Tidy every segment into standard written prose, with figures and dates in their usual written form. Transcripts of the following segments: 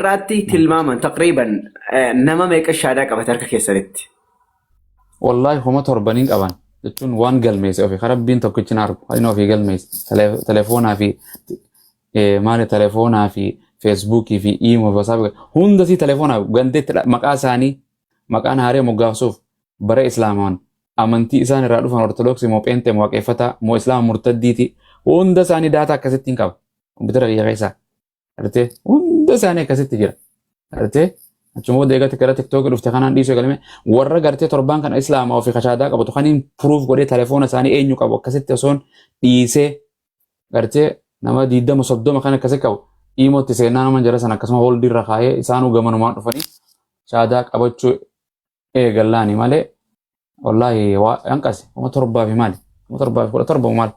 har'aatti tilmaaman taqriiban nama meeqa shahaadaa qabate harka keessanitti? Wallahi homa torbaniin qaban jechuun waan galmeesse ofii karabbiin tokkichi na argu inni ofii galmeesse telefoonaa fi maali telefoonaa fi feesbuukii fi iimoo fi wasaabii hunda si telefoonaa gandeetti maqaa isaanii maqaan haaree moggaasuuf bara islaamaan amantii isaan irraa dhufan ortodoksii moo pheenxee moo waaqeffataa moo islaama murtaddiiti hunda isaanii daataa akkasitti hin qaba kompiitara biyya keessaa artee hunda isaanii akkasitti jira artee achuma booda eegatti gara tiktookii dhufte kanaan dhiisuu galme warra gartee torbaan kana islaamaa ofii kashaadaa qabatu kaniin puruuf godhee telefoona isaanii eenyu qabu akkasitti osoon dhiisee gartee nama 20-30 kan akkasii qabu iimootti seenaa nama jara san akkasuma hooldiirra kaayee isaanuu gamanumaan dhufanii shahaadaa qabachuu eegallaani malee wallahi waa hanqase uma torbaa fi maali uma torbaa fi 17 maali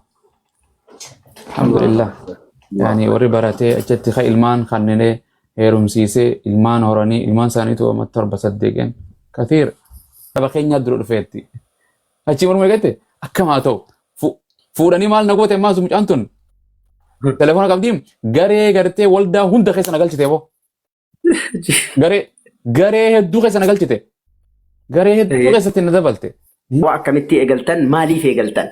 alhamdulillah yani warri baratee achitti ka ilmaan kanneenee heerumsiisee ilmaan horanii ilmaan isaaniitu amma 7-8 kathiir saba keenya dura dhufeetti achi morma eegate akkamaa ta'u fuudhanii maal nagoote maasu mucaan tun telefoona qabdiim garee gartee waldaa hunda keessa nagalchite boo garee hedduu keessa nagalchite garee hedduu keessatti na dabalte waa akkamitti eegaltan maaliif eegaltan?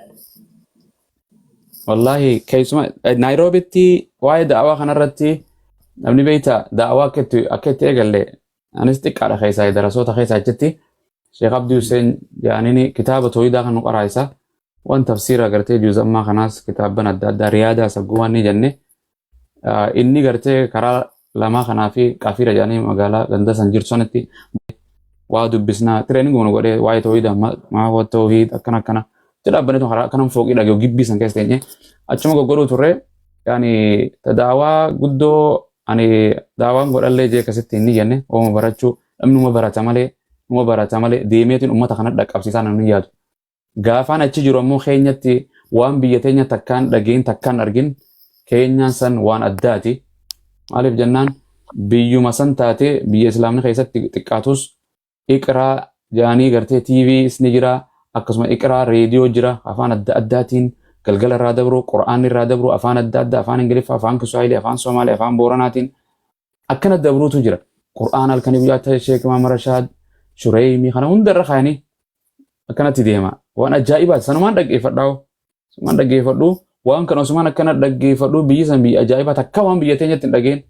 wallahi keessuma Nairoobitti waa'ee da'awaa kanarratti namni beeyta da'awaa akka itti eegalle anis xiqqaadha keessaa darasoota keessaa achitti Sheekh Abdii Hussein jaanini kitaaba tooyidaa kan nu qaraayisa waan tafsiira gartee juuzammaa kanaas kitaaban adda addaa riyaadaa sagguwaan ni jenne inni gartee karaa lamaa kanaa fi qafiira jaanii magaalaa ganda san jirtu sanitti waa dubbisnaa tireeningii nu godhee waa'ee tooyidaa maa waa toohid akkana jedhaabbanee tun karaa kanam fooqii dhagee gibbii san keessa teenye achuma goggodhuu turre yaani daawaa guddoo ani daawaan godhallee jee akkasitti inni jenne ooma barachuu namni numa barata malee deemeetiin uummata kana dhaqqabsiisaa namni yaadu. Gaafaan achi jiru ammoo keenyatti waan biyya teenya takkaan dhageen takkaan argin keenyaan san waan addaati. Maaliif jennaan biyyuma san taatee biyya islaamni keessatti xiqqaatus iqraa jaanii gartee TV ni jira akkasuma iqraa reediyoo jira afaan adda addaatiin galgala irraa dabru qura'aanni irraa dabru afaan adda addaa afaan ingiliffa afaan kiswaahilii afaan soomaalee afaan booranaatiin akkana dabruutu jira qura'aan halkanii guyyaa ta'e sheek Maamar Rashaad Shureeymi kana hunda irra kaayanii akkanatti deema waan ajaa'ibaati sanumaan dhaggeeffadhu waan kana osumaan akkana dhaggeeffadhu biyyi san biyya ajaa'ibaati akka waan biyya teenyatti hin dhageen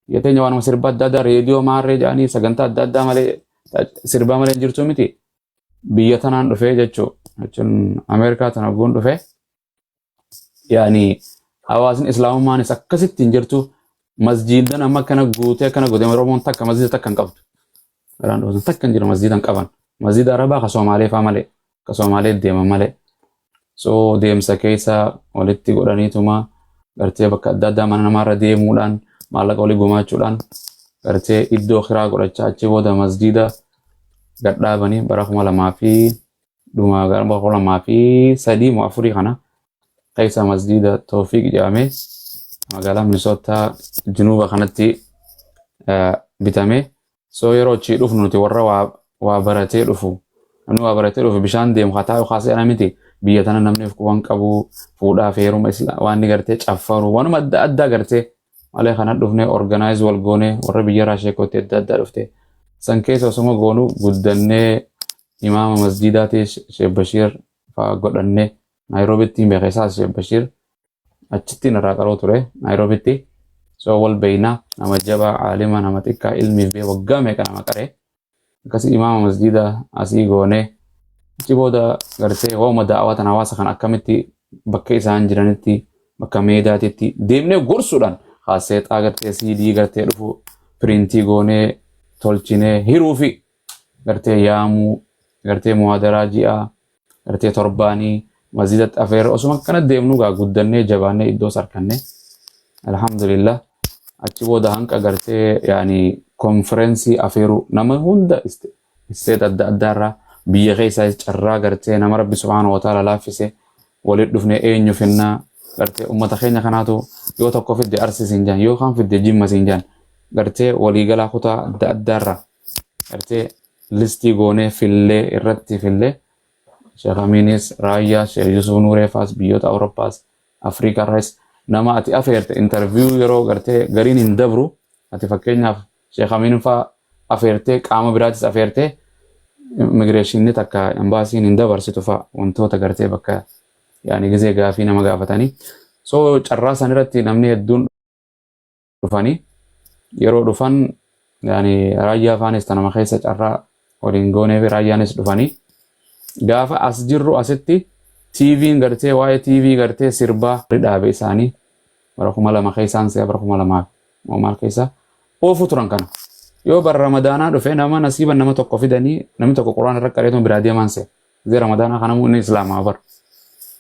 biyya teenya waan sirba adda addaa reediyoo maarree jaanii sagantaa adda addaa malee sirbaa malee jirtu miti biyya tanaan dhufee jechuun Ameerikaa tana guun dhufee yaani hawaasni islaamummaanis akkasitti hin jirtu masjiidan amma akkana guutee akkana godhee Oromoon takka masjiida takka hin qabdu garaan dhoosan takka hin jiru masjiidan qaban masjiida Arabaa ka Soomaalee faa malee ka Soomaalee deeman malee so deemsa keessa walitti godhaniituma gartee bakka adda addaa mana namaarra deemuudhaan maallaqa walii gumaachuudhaan gartee iddoo kiraa godhachaa achi booda masjiida gadhaabanii bara 2003 moo 4 kana keessa masjiida Toofiq jedhamee magaalaa Minisootaa Junuuba kanatti bitame so yeroo achi dhufnu nuti warra waa baratee dhufu namni waa baratee dhufu bishaan deemu hataa kaasee ana miti biyya tana namni waan qabu fuudhaa fi heeruma waan ni gartee caffaru waanuma adda addaa gartee malee kana dhufnee organize wal goone warra biyya raasheekootti adda addaa dhufte san keessa osuma goonu guddannee imaama masjiidaati Sheekh Bashiir faa godhannee Nairoobitti beekesaas Sheekh Bashiir achitti narraa qaroo ture Nairoobitti so wal beeynaa nama jabaa aalima nama xiqqaa ilmiif bee waggaa meeqa nama qaree akkasii imaama masjiida asii goonee achi booda gartee hooma daawwatan hawaasa kan akkamitti bakka isaan jiranitti bakka meedaatitti deemnee gorsuudhaan haaseexaa gartee CD gartee dhufu printii goonee tolchinee hiruu fi gartee yaamuu gartee muhaadaraa ji'aa gartee torbaanii masjiidatti afeerra osuma akkana deemnu gaa guddannee jabaannee iddoo sarkannee alhamdulillah achi booda hanqa gartee yaani konferensii afeeruu nama hunda isteet adda addaarraa biyya keessaa carraa gartee nama rabbi subhaanahu wa ta'ala laaffise walitti dhufnee eenyu finnaa gartee ummata keenya kanaatu yoo tokko fidde Arsii siin jaan yoo kan fidde Jimma siin jaan gartee waliigalaa kutaa adda addaarraa gartee listii goonee fillee irratti fillee Sheekh Aminis Raayyaa Sheekh Yusuf Nuureefaas biyyoota Awurooppaas Afrikaa irraas nama ati afeerte interview yeroo gartee gariin hin dabru ati fakkeenyaaf Sheekh Amin fa afeertee qaama biraatis afeertee immigireeshinii takka embaasiin hin dabarsitu fa wantoota gartee bakka yaani gizee gaafii nama gaafatanii. So carraa san irratti namni hedduun dhufanii yeroo dhufan yaani raayyaa afaanis tanama keessa carraa waliin goonee fi raayyaanis dhufanii gaafa as jirru asitti TV'n gartee waa'ee TV gartee sirbaa dhaabe isaanii bara 2000 keessaan see bara 2000 maal keessa oofu turan kana yoo bara ramadaanaa dhufe nama nasiiban nama tokko fidanii namni tokko quraan irra qareetuun biraa deeman see zee ramadaanaa kana muunni islaamaa bar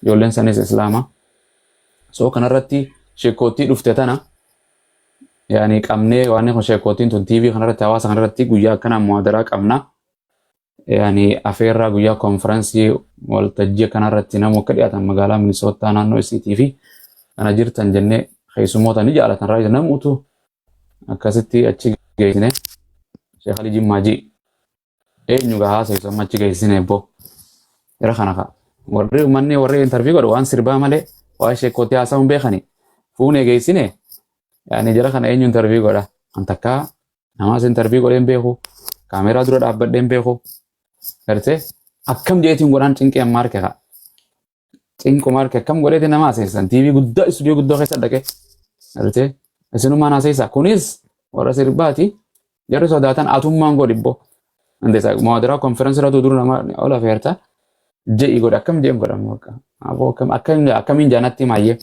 ijoolleen sanis islaamaa so kanarratti sheekootii dhufte tana yaani qabnee waan kun sheekootiin tun TV kanarratti hawaasa kanarratti guyyaa akkana muhadaraa qabna yaani afeerraa guyyaa konferansii waltajjii kanarratti namoota akka dhiyaatan magaalaa Minisootaa naannoo CTV kana jirtan jennee keessummoota ni jaalatan raayyaa namuutu akkasitti achi geessine Sheekh Ali Jimmaaji eenyu gahaa seesuma achi geessine bo era kana warri manni warri interview godhu waan sirbaa malee waa sheekootii haasa'uun beekani fuunee geessine yaani jara kana eenyu interview godha antakka namaas interview godheen beeku kaameeraa dura dhaabbadheen beeku gartee akkam jeetiin godhaan cinqee maarke ka cinqo maarke akkam godheeti nama aseessan TV guddaa istuudiyoo guddoo keessa dhaqe gartee isinumaan aseessa kunis warra sirbaati jarri sodaatan atummaan godhibbo andeessa muhadaraa konferensii irratti dura nama ola feerta je'i godha akkam je'em godhamu akkamiin jaanatti maayyee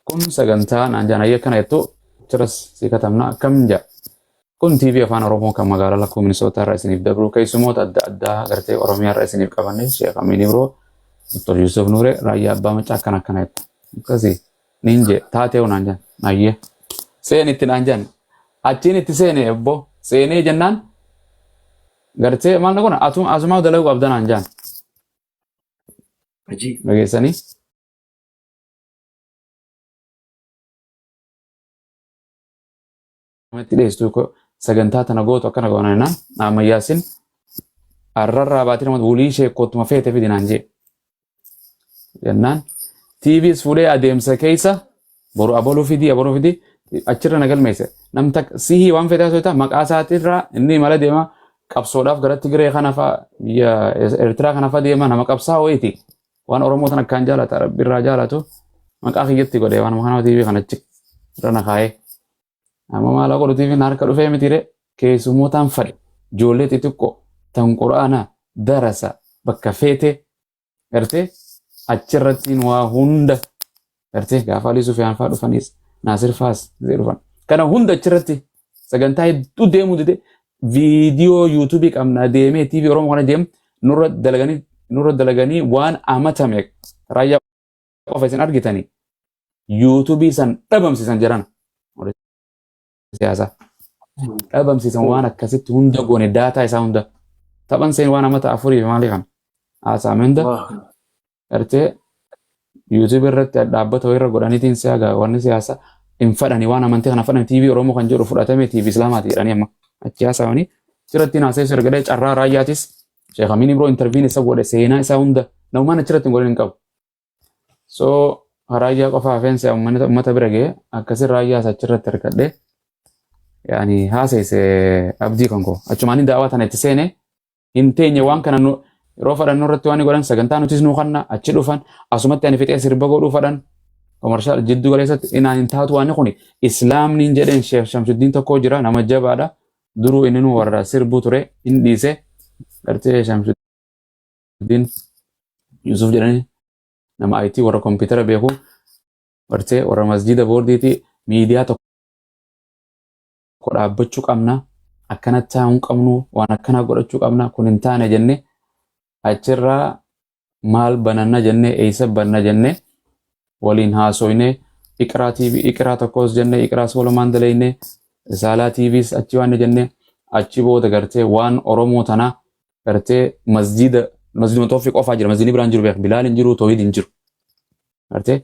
kun sagantaa naan jaanayyee kana jettu ciras si katamna akkam jaa kun TV afaan Oromoo kan magaalaa lakkuu Minisootaa irraa isiniif dabru keessumoota adda addaa gartee Oromiyaa irraa isiniif qabanne Sheekh Amin Ibro Dr. Yusuf Nuure raayyaa abbaa macaa akkana jettu akkasii ninje taatee naan jaan maayyee seen itti naan jaan achiin itti seene ebbo seenee jennaan gartee maal nakuna asumaa dalagu qabda naan jaan dhageessanii itti dhiyeessitu sagantaa tana gootu akkana goonanaan ammayyaasin arrarraa baatii namatti wulii sheekoottuma feete fidi naan jee jennaan TVs fuudhee adeemsa keessa boru aboluu fidi achirra nagalmeesse namta sihii waan fedhaa soita maqaa isaatirraa inni mala deema qabsoodhaaf garatti giree kana fa'a biyya Eertiraa kana fa'a deema nama qabsaa wayiiti waan Oromoo tan akkaan jaalata Rabbiirraa jaalatu maqaa kiyyatti godhee waan kana TV kanachi rana kaa'ee amma maala godhu TV harka dhufee mitire keessumootaan fadhe ijoollee xixiqqoo tan quraana darasa bakka feete gartee achirrattiin waa hunda gartee gaafa Alii Sufyaan fa'aa dhufanis Naasir Faas dhufan kana hunda achirratti sagantaa hedduu deemuu dide viidiyoo YouTube qabna deemee TV Oromoo kana deem nurra dalaganii waan amatame raayyaa qofa isin argitanii YouTube san dhabamsiisan jiran siyaasa dhabamsiisan waan akkasitti hunda goone daataa isaa hunda taphan seen waan amata afurii fi maalii kan haasaamenda gartee YouTube irratti dhaabbata irra godhaniitiin siyaasa wanni siyaasa hin fadhani waan amantii kana fadhani TV Oromoo kan jedhu fudhatame TV Islaamaati jedhanii amma achi haasawanii sirratti naasee ergadee carraa raayyaatis Sheekh Amin Ibro interviin isa godhe seenaa isaa hunda namumaan achirratti hin godhin hin qabu. So raayyaa qofa hafeensa uummata bira ga'e akkasii raayyaa isa achirratti argadhe yaani haaseese abdii kan koo achumaan daawwaa tana itti seene hin teenye waan kana yeroo fadhannoo irratti waan godhan sagantaa nutis nuu kanna achi dhufan asumatti ani fixee sirba godhuu fadhan komershaal jiddu galeessatti inaan hin taatu waan kun islaamniin jedheen Sheekh Shamsuddin tokko jira nama jabaadha duruu inni nu warra sirbuu ture hin dhiise gartee Shamsuddin Yusuf jedhani nama IT warra kompiitara beeku gartee warra masjida boordiiti miidiyaa tokko dhaabbachuu qabna akkanatti taa'uu qabnu waan akkana godhachuu qabna kun hin taane jenne achirraa maal bananna jenne eessa banna jenne waliin haasoyne Iqraa TV Iqraa tokkos jenne Iqraa Solomaan dalayne Risaalaa TVs achi waan jenne achi booda gartee waan Oromoo tana gartee masjida Tawfiq qofaa jira masjidni biraan jiru beek Bilaal hin jiru Tawhid hin jiru gartee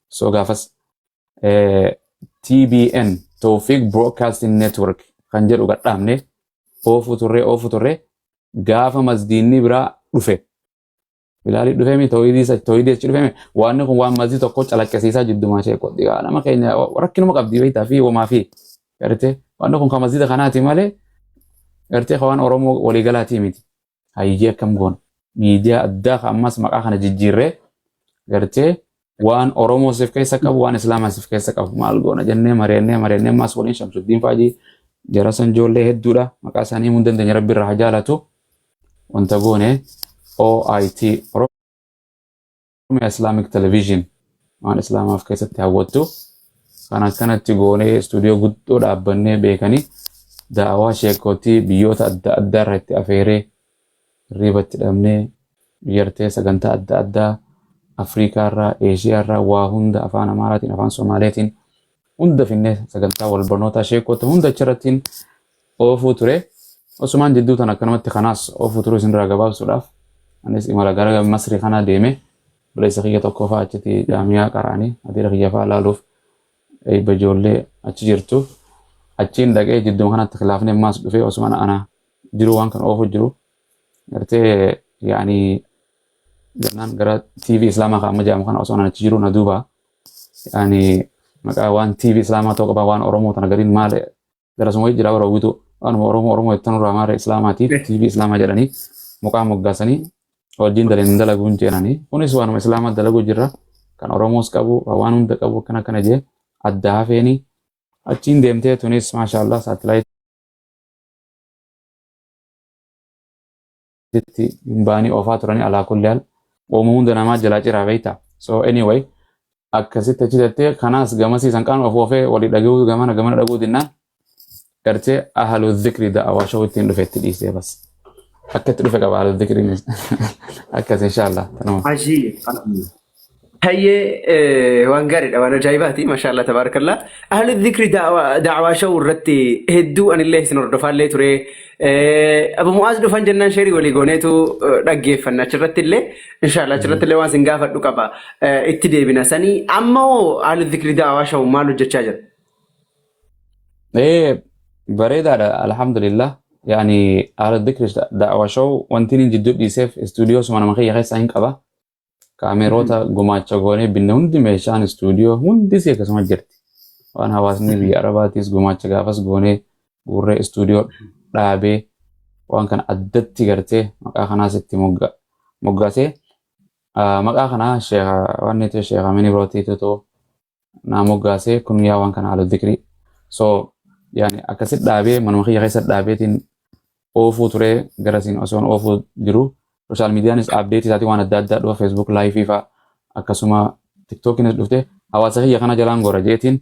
so gaafas TBN Tawfiq Broadcasting Network kan jedhu gadhaamne oofu turre gaafa masjidni biraa dhufe Bilaal dhufe mi Tawhid achi dhufe mi waan kun waan masjid tokko calaqqisiisaa jiddumaa ishee qodhi nama keenya rakkinuma qabdi beektaa fi homaa fi gartee waan kun kama zida kanaati malee gartee waan oromoo walii galaatii miti hayyee akkam goon miidiyaa addaa ammas maqaa kana jijjiirree gartee waan oromoo sif keessa qabu waan islaamaa sif keessa qabu maal goona jennee mareennee ammas waliin Shamsuddin Faajii jarasan ijoollee hedduudha maqaa isaanii himuu hin dandeenye rabbi irraa haa jaalatu wanta goone OIT Oromia Islamic Television waan islaamaaf keessatti hawwattu kan akkanatti goonee istuudiyoo guddoo dhaabbannee beekanii daawaa sheekootii biyyoota adda addaa irratti afeeree riibatti dhabnee biyyartee sagantaa adda addaa Afrikaa irraa Eeshiyaa irraa waa hunda afaan Amaaraatiin afaan Somaaleetiin hunda finnee sagantaa wal barnootaa sheekoota hunda achirrattiin oofuu ture osumaan jidduu tan akkanumatti kanaas oofuu turuu isinirraa gabaabsuudhaaf anis imala gara Masrii kana deeme bileessa kiyya tokko fa'aa achitti jaamiyaa qaraanii adiira kiyya fa'aa laaluuf eebba ijoollee achi jirtu achiin dhaqee jidduu kanatti khilaafni ammaas dhufee osumaan ana jiru waan kan oofu jiru gartee yaani jannaan gara TV Islaamaa kan amma jedhamu kana osoo achi jiru na duuba yaani maqaa waan TV Islaamaa tokko qaba waan Oromoo tana gariin maal garasuma jira warra guutuu waan Oromoo ittiin irraa maal Islaamaatiif TV Islaamaa jedhanii muqaa moggaasanii wajjin dalaguun jeenanii kunis waanuma Islaamaa dalaguu jirra kan Oromoos qabu waan hunda qabu akkana jee adda hafeenii achiin deemtee tunis maashaallah saatalaayitiitti baanii oofaa turanii alaa kulli haal uumuu hunda namaa jalaa ciraa beekta so anyway akkasitti achi jettee kanaas gamasiisan qaan ofoofee walii dhaguu gamana dhaguu dinnaan gartee ahalu dhikri da'awaa shawuu ittiin dhufeetti dhiisee bas akkatti dhufe qaba ahalu dhikri akkas inshallah هي وانقرد وانا جايباتي ما شاء الله تبارك الله اهل الذكر دعوة شو رتي هدو ان الله سنور دفان لي تري ابو معاذ دفان جنان شيري ولي غونيتو دغي فنا شرت اللي ان شاء الله شرت اللي وان سنغافا دقبا اتدي بنا سني اما اهل الذكر دعوة شو مالو جچاجر ايه بريد الحمد لله يعني اهل الذكر دعوة شو وانتين جدو دي سيف استوديو سمانا مخي يخي ساين قبا kaameroota gumaacha goonee binne hundi meeshaan istuudiyoo hundi si akkasuma jirti waan hawaasni biyya arabaatis gumaacha gaafas goonee guurree istuudiyoo dhaabee waan kana addatti gartee maqaa kanaas itti moggaasee maqaa kanaa waan neetoo sheekh Amin Ibrootiitu naa moggaasee kun yaa waan kana Ahlul Dhikri so yaani akkasitti dhaabee manuma kiyya keessatti dhaabeetiin oofuu turee garasiin osoon oofuu jiru social mediaanis update isaati waan adda addaa dhufa Facebook live ifa akkasuma TikTokinis dhufte hawaasa kiyya kana jalaan gora jeetiin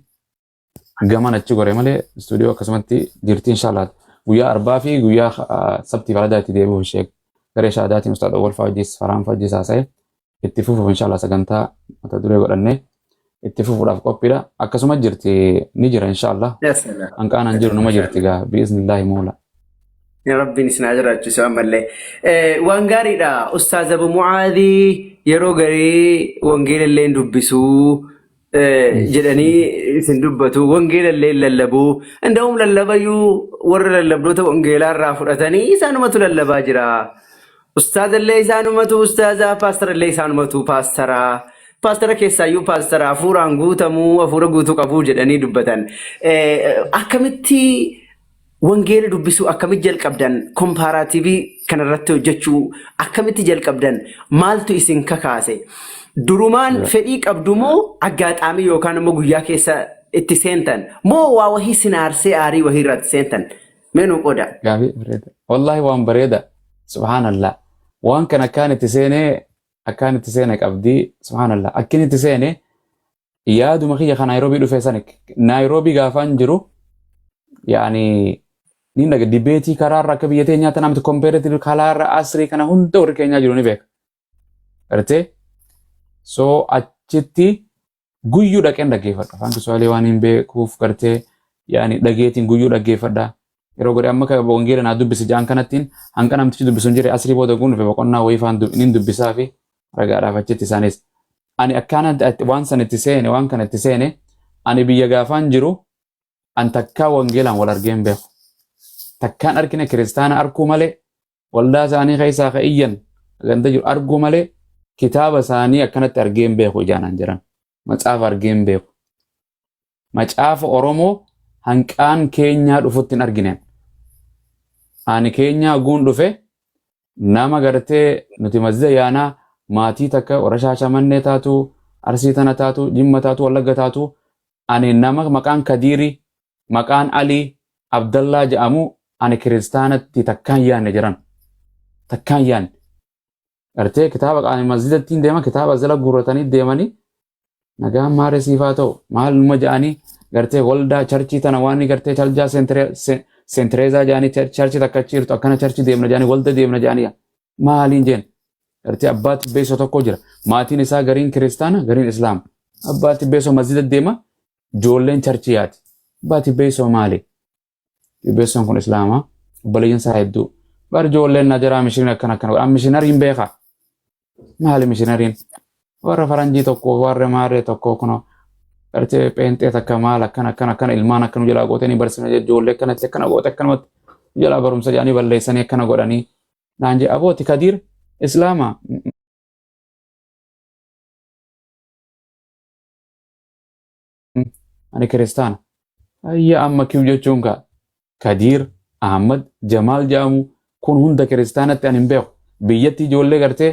gaman achi gore malee studio akkasumatti jirti inshallah guyyaa arbaa fi guyyaa sabti faladaa itti deebi'u sheek garee shaadaatiin ustaad Awwal Faajis Faraan Faajis haasa'e itti fufuuf inshallah sagantaa mata duree godhannee itti fufuudhaaf qophiidha akkasuma jirti ni jira inshallah hanqaanaan jiru numa jirti gaa bi'iznillaahi moola. يا ربي نسنا جرات سوام الله وانغاري دا أستاذ أبو معاذي يروغري وانغيل اللي ندبسو جدني سندبتو وانغيل اللي للبو عندهم للبيو ور للبدو وانغيل الرافرتني سانمتو للباجرا أستاذ اللي سانمتو أستاذا باستر اللي سانمتو باسترا كيسايو باسترا فوران غوتمو فورا غوتو كابو جدني دبتن أكمتي wangeela dubbisuu akkamitti jalqabdan komparaatiivii kanarratti hojjechuu akkamitti jalqabdan maaltu isin kakaase durumaan fedhii qabdumoo aggaxaamii yookaan immoo guyyaa keessa itti seentan moo waa wahii sinaarsee aarii wahii irratti seentan meenuu qoda gaafi bareeda wallahi waan bareeda subhanallah waan kana akkaan itti seene qabdii subhanallah akkin itti seene yaaduma kiyya kan Naayiroobii dhufee sana Naayiroobii gaafaan jiru yaani ni naga debate kararra akka biyya teenyaa tanamti comparative kalaarra asrii kana hunda warri keenyaa jiru ni beeka arte so achitti guyyuu dhaqeen dhaggeeffadha afaan Kiswahilii waan hin beekuuf gartee yaani dhageetiin guyyuu dhaggeeffadha yeroo godhe amma ka wangeela naa dubbisi jaan kanattiin hanqa namtichi dubbisuun jire asrii booda guun dhufe boqonnaa wayii faan nin dubbisaa fi ragaadhaaf achitti isaanis ani akkaana waan sanitti seene waan kanatti seene ani biyya gaafaan jiru an takkaa wangeelaan wal argeen beeku takkaan arkine kiristaana arkuu malee waldaa isaanii keessaa ka'iyyan ganda jiru arguu malee kitaaba isaanii akkanatti argeen beeku ijaanan jiran macaafa argeen beeku macaafa Oromoo hanqaan keenyaa dhufutti hin argine. Ani keenyaa guun dhufe nama gartee nuti masjida yaanaa maatii takka warra Shaashamannee taatu Arsii tana taatu Jimma taatu Wallagga taatu ani nama maqaan Kadiiri maqaan Alii Abdallaa jedhamu ani kiristaanatti takkaan yaanne jiran takkaan yaanne gartee kitaaba qaani masjidattiin deema kitaaba zala guurratanii deemanii nagaan maare siifaa ta'u maal numa jedhanii gartee waldaa charchii tana waan gartee chaljaa sentereezaa jedhanii charchii takka jirtu akkana charchii deemna jedhanii walda deemna jedhanii maaliin jeen gartee abbaatti beesoo tokko jira maatiin isaa gariin kiristaana gariin islaama abbaatti beesoo masjida deema ijoolleen charchii yaati abbaatti beesoo maali beesoon kun islaama obboleeyyan isaa hedduu bar ijoolleen na jira mishiin akkana mishinariin beeka maali mishinariin warra faranjii tokko warra maaree tokko kuno gartee pheenxee takka maal akkana ilmaan akkanu jalaa gootanii barsina ijoollee kanatti akkana goote akkanumatti jalaa barumsa jedhanii balleessanii akkana godhanii naan jee abooti Kadiir islaama ani kiristaana ayya amma kiu jechuun ka Kadiir Ahmad Jamaal jedhamu kun hunda kiristaanatti ani hin beeku biyyatti ijoollee gartee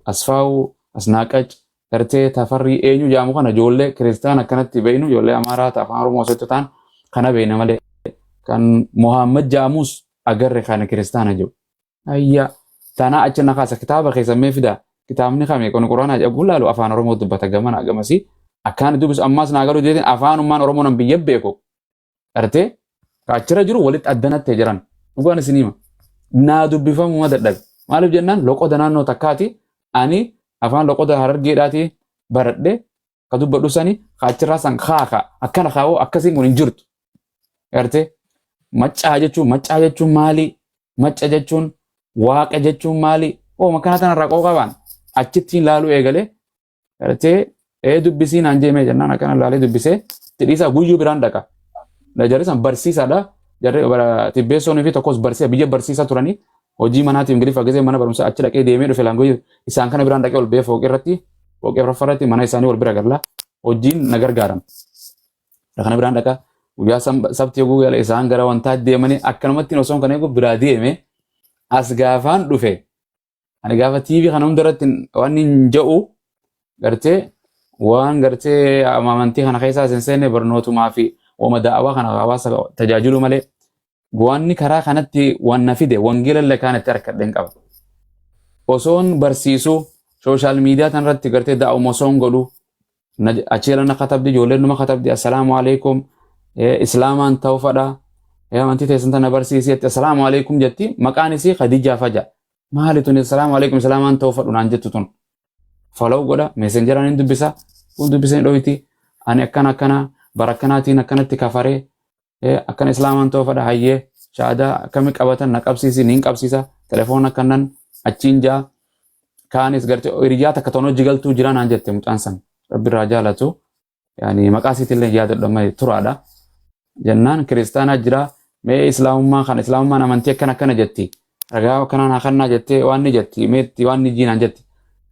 Asfaawu Asnaaqach gartee Tafarrii eenyu jedhamu kana ijoollee kiristaana akkanatti beeynu ijoollee Amaaraa afaan Oromoo osoo ta'an kana beeyna malee kan Muhammad jedhamus agarre kana kiristaana jiru ayya tana achi na kaasa kitaaba keessa mee fida kitaabni kame kun Quraana jedhu laalu afaan Oromoo dubbata gamana agamasi akkaan dubbis ammas naa garuu jeetiin afaan ummaan Oromoo nan biyya beeku gartee kaachira jiru walitti addanatti jiran dhugaan isinima naa dubbifamu madadhabe maaliif jennaan loqoda naannoo takkaati ani afaan loqoda Harargeedhaati baradhe ka dubbadhu sani kaachira san kaaka akkana kaawoo akkasiin kun hin jirtu gartee maccaa jechuun maali macca jechuun waaqa jechuun maali oo makana tanarraa qooqabaan achittiin laaluu eegalee gartee dubbisiin aan jeemee jennaan akkana laalee dubbisee tidhiisaa guyyuu biraan dhaqa jarri san barsiisaadha jarri tibbeessoonii fi tokkos biyya barsiisaa turanii hojii manaatiif Ingiliffa gisee mana barumsaa achi dhaqee deemee dhufe laangoo isaan kana biraan dhaqee ol bee fooqee raffarratti mana isaanii wal bira garlaa hojiin na gargaaran kana biraan dhaqa guyyaa sabti yoguu gala isaan gara wantaa deemanii akkanumatti osoon kana eegu biraa deeme as gaafaan dhufe ani gaafa TV kana hundarratti waan hin ja'u gartee waan gartee amantii kana keessaa seenseenne barnootumaa fi wama da'awaa kana hawaasa tajaajilu malee Gwaanni karaa kanatti waan na fide wangeela lakaanatti harkadheen qaba. Osoon barsiisuu sooshaal miidiyaa tanarratti gartee daa'uma osoon godhu achiira na katabdi ijoolleen numa katabdi assalaamu alaikum islaamaan ta'uu fadha amantii teessan tana barsiisetti assalaamu alaikum jetti maqaan isii Khadijaa faja maali tun assalaamu alaikum islaamaan ta'uu fadhu naan jettu tun follow godha messengeraan hin dubbisa kun dubbisanii dhoyti ani akkana barakkanaatiin akkanatti kafaree akkana islaamaan ta'uu fadha hayyee shaadaa akkami qabatan na qabsiisi niin qabsiisa telefoon akkanan achiin jaa kaanis gartee hiriyaa takka toon hojii galtuu jira naan jette mucaan san rabbi irraa jaalatu yaani maqaa isiitillee yaadadhama turaadha jennaan kiristaanaa jira mee islaamummaan amantii akkana jetti ragaa akkanaan akkanaa jettee waan ni jetti meetti waan ni jiinaan jetti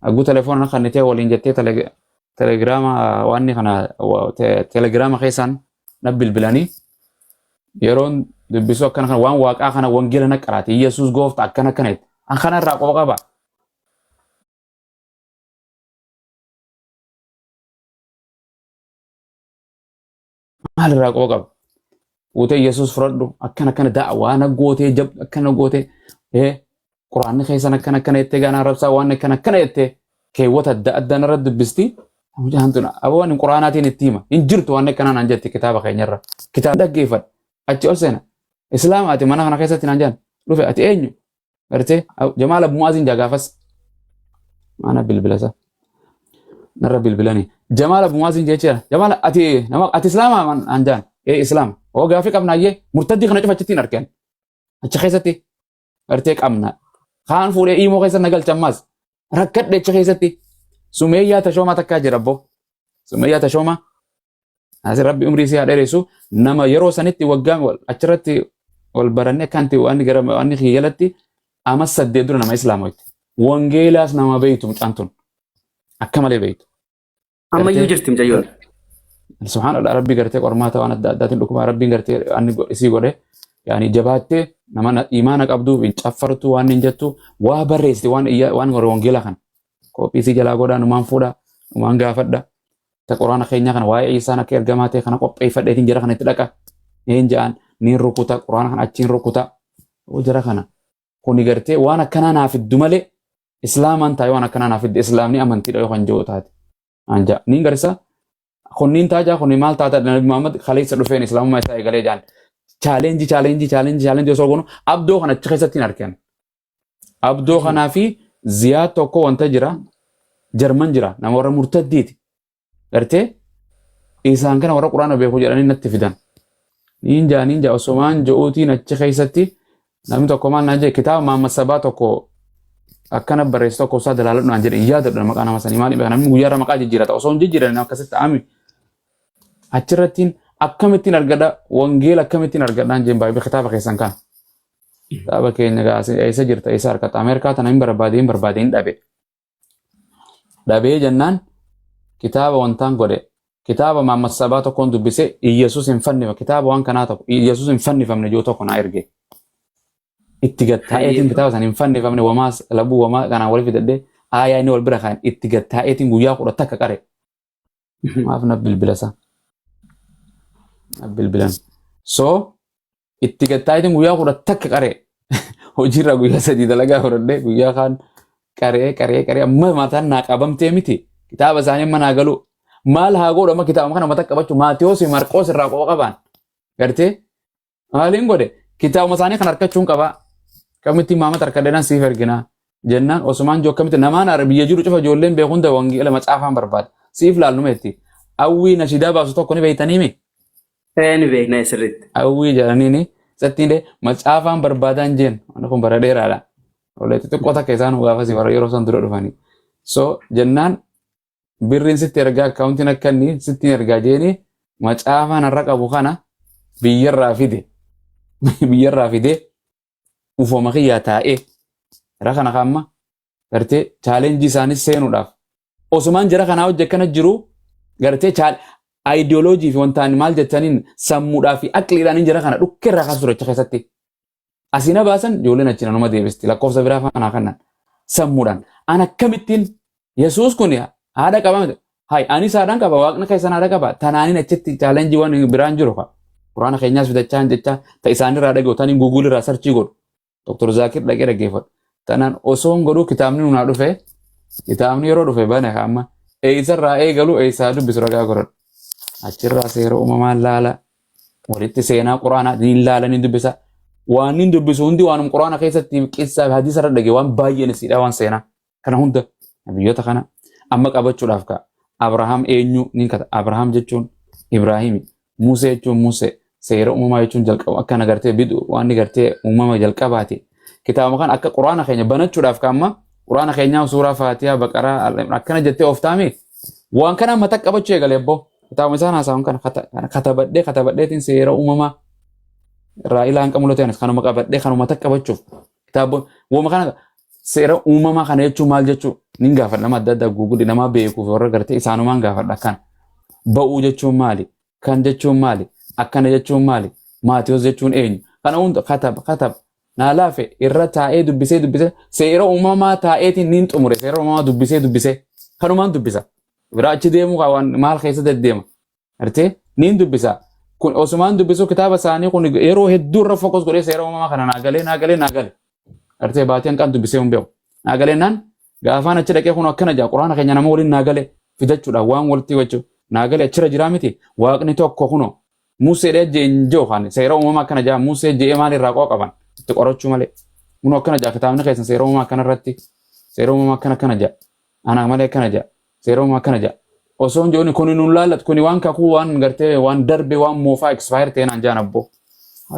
agguu telefoon akkannitee waliin jettee telegiraama waan ni kana telegiraama keessaan na bilbilanii yeroon dubbisu akkana waan waaqaa kana wangeela na qaraate Yesuus goofta akkana kanatti an kana irraa qofa qaba maal irraa qofa qaba utee Yesuus fudhadhu akkana da'awaa na gootee jab akkana gootee quraanni keessan akkana jettee gaana rabsaa waan akkana jettee keewwata adda irra dubbisti jaantuna abawaan quraanaatiin itti hima hin jirtu waan akkana naan jetti kitaaba keenyarra kitaaba dhaggeeffadhu achi ol seena islaama ati mana kana keessatti naan jaan dhufe ati eenyu gartee Jamaal Abu Mu'aazin jagaafas mana bilbilasa narra bilbilanii Jamaal Abu Mu'aazin jechuudha Jamaal ati islaama naan jaan islaama oo gaafii qabnaayyee murtaddii kana cufachittiin argeen achi keessatti gartee qabna kaan fuudhee imoo keessa nagalchammaas rakkadhe achi keessatti Sumeeyyaa Tashoomaa takkaa jira abbo Sumeeyyaa Tashoomaa asi rabbi umrii si dheereessu nama yeroo sanitti waggaa achirratti wal baranne kanti waan gara waan khiyalatti amas saddeet dura nama islaamooti wangeelaas nama beeytu mucaantun akka malee beeytu amma iyyuu jirti mucayyoon subhaanallah rabbi gartee qormaata waan adda addaatiin dhukuma rabbiin gartee ani isii godhe yaani jabaattee nama imaana qabdu hin caffartu waan hin jettu waa barreessite waan wangeela kan kophii si jalaa godhaa numaan fuudha numaan gaafadha ta quraana keenya kana waa'ee isaan akka ergamaa ta'e kana qopheeffadheetiin jara kana itti dhaqa een ja'an niin rukuta quraana kana achiin rukuta jara kana kuni gartee waan akkanaa naaf iddu malee islaamaan taa'e waan akkanaa naaf iddu islaamni amantiidha yookaan jiru taate anja niin garisa kunniin taajaa kunni maal taata nabi Muhammad khaleessa dhufeen islaamummaa isaa eegalee jaan challenge osoo goonu abdoo kana achi keessatti hin argan abdoo kanaa fi ziyaad tokko wanta jira jarman jira nama warra murtaddiiti gartee isaan kana warra quraana beeku jedhanii natti fidan ninja osomaan jo'uutiin achi keessatti namni tokko maal naan jedhe kitaaba Muhammad Sabaa tokko akkana barreessu tokko isaa dalaaladhu naan jedhe yaadadhu maqaa nama sanii maaliif namni guyyaarra maqaa jijjiirata osoo hin jijjiiran akkasitti ta'ami achirrattiin akkamittiin argadha wangeela akkamittiin argadhaan jeen baay'ee kitaaba keessan kana kitaaba keenya gaasee eessa jirta eessa harkata Ameerikaa tana hin barbaade hin dhabee jennaan kitaaba wantaan godhe kitaaba Muhammad Sabaa tokkoon dubbise Iyesuus hin fannifa kitaaba waan kanaa tokko Iyesuus hin fannifamne joo tokko naa erge itti gattaa'eetiin kitaaba san hin fannifamne wamaas labuu wamaa kanaan wal fidadhee aayaa inni wal bira kan itti gattaa'eetiin guyyaa 10 takka qare maaf na bilbilasa bilbilan so itti gattaa'eetiin guyyaa 10 takka qare hojiirra guyyaa 3 dalagaa fudhadhee guyyaa kaan qaree amma mataan naa qabamtee miti kitaaba isaanii manaa galu maal haa godhu amma kitaaba kana mata qabachuu Maatiyoosi Marqoos irraa qofa qaban gartee maaliin godhe kitaaba isaanii kan harkachuun qaba kamitti maamata harkadheedhaan siif erginaa jennaan osumaan joo kamitti namaan biyya jiru cufa ijoolleen beekunda wangeela macaafaan barbaada siif laalnumeetti awwii nashidaa baasu tokko ni beeytaniimi ni beekna sirriitti awwii jedhaniini sattiinde macaafaan barbaadaan jeen waan kun bara dheeraadha oleetti xiqqoo takka isaan gaafasi warra yeroo san dura dhufanii so jennaan birriin sitti ergaa akkaawuntiin akka inni sitti ergaa jeeni macaafaan har'a qabu kana biyyarraa fide ufoma kiyyaa taa'ee irra kana kamma gartee chaalenjii isaanis seenuudhaaf osumaan jara kanaa hojje akkana jiru gartee aayidiyooloojii fi wantaan maal jettaniin sammuudhaa fi aqliidhaan jara kana dhukkee irraa kaasu duracha keessatti asina baasan ijoolleen achina numa deebisti lakkoofsa biraa kanaa kannan sammuudhaan an akkamittiin Yesuus kun haadha qaba hay anis haadhaan qaba waaqni keessan haadha qaba tanaaniin achitti chaalenjii waan biraan jiru quraana keenyaas fidachaa jecha ta isaanirraa dhagoo taniin Google irraa sarchii godhu Dr. Zakir dhaqee dhaggeeffadhu tanaan osoon godhuu kitaabni nunaa dhufe kitaabni yeroo dhufe bane amma eeysarraa eegalu eeysaa dubbisu ragaa godhadhu achirraa seera uumamaan laala walitti seenaa quraanaa niin laala niin dubbisa waan niin dubbisu hundi waanum quraana keessatti qissaa hadiisa irra dhage waan baay'een isiidha waan seenaa kana hunda biyyoota kana amma qabachuudhaaf ka Abrahaam eenyu niin kata Abrahaam jechuun Ibraahimi Musee jechuun Musee seera uumamaa jechuun jalqaba akkana gartee bidu waan gartee uumama jalqabaati kitaaba kan akka quraana keenya banachuudhaaf ka amma quraana keenyaa suuraa Faatihaa Baqaraa akkana jettee oftaame waan kana mata qabachuu eegalee abbo kitaaba isaan haasa'an kana katabadheetiin seera uumamaa irraa ilaan qamuloteen kanuma qabadhee kanuma mata qabachuuf kitaaba wooma kana seera uumamaa kana jechuun maal jechuu nin gaafadha nama adda addaa Google nama beekuuf warra gartee isaanumaan gaafadha kana ba'uu jechuun maali kan jechuun maali akkana jechuun maali Maatiyos jechuun eenyu kana hunda kataba naa laafe irra taa'ee dubbisee seera uumamaa taa'eetiin niin xumure seera uumamaa dubbisee kanumaan dubbisa biraa achi deemu waan maal keessa deddeema artee niin dubbisa kun osumaan dubbisu kitaaba isaanii kun yeroo hedduu irra fokus godhee seera uumamaa kana naagalee artee baatiin kan dubbisee hin beeku naagaleennaan gaafaan achi dhaqee kun akkana jaa quraana keenya nama waliin naagalee fidachuudhaaf waan walitti wachuu naagalee achirra jiraa miti waaqni tokko kuno Musee dhejjee injoo kan seera uumamaa akkana jaa Musee jee maal irraa qaban itti qorachuu malee kun akkana jaa kitaabni keessan seera uumamaa akkana irratti seera uumamaa akkana jaa ana malee akkana jaa seera uumamaa akkana jaa osoo hin jooni kun nun laallat kun waan kakuu waan gartee waan darbe waan moofaa expire ta'e naan jaan abbo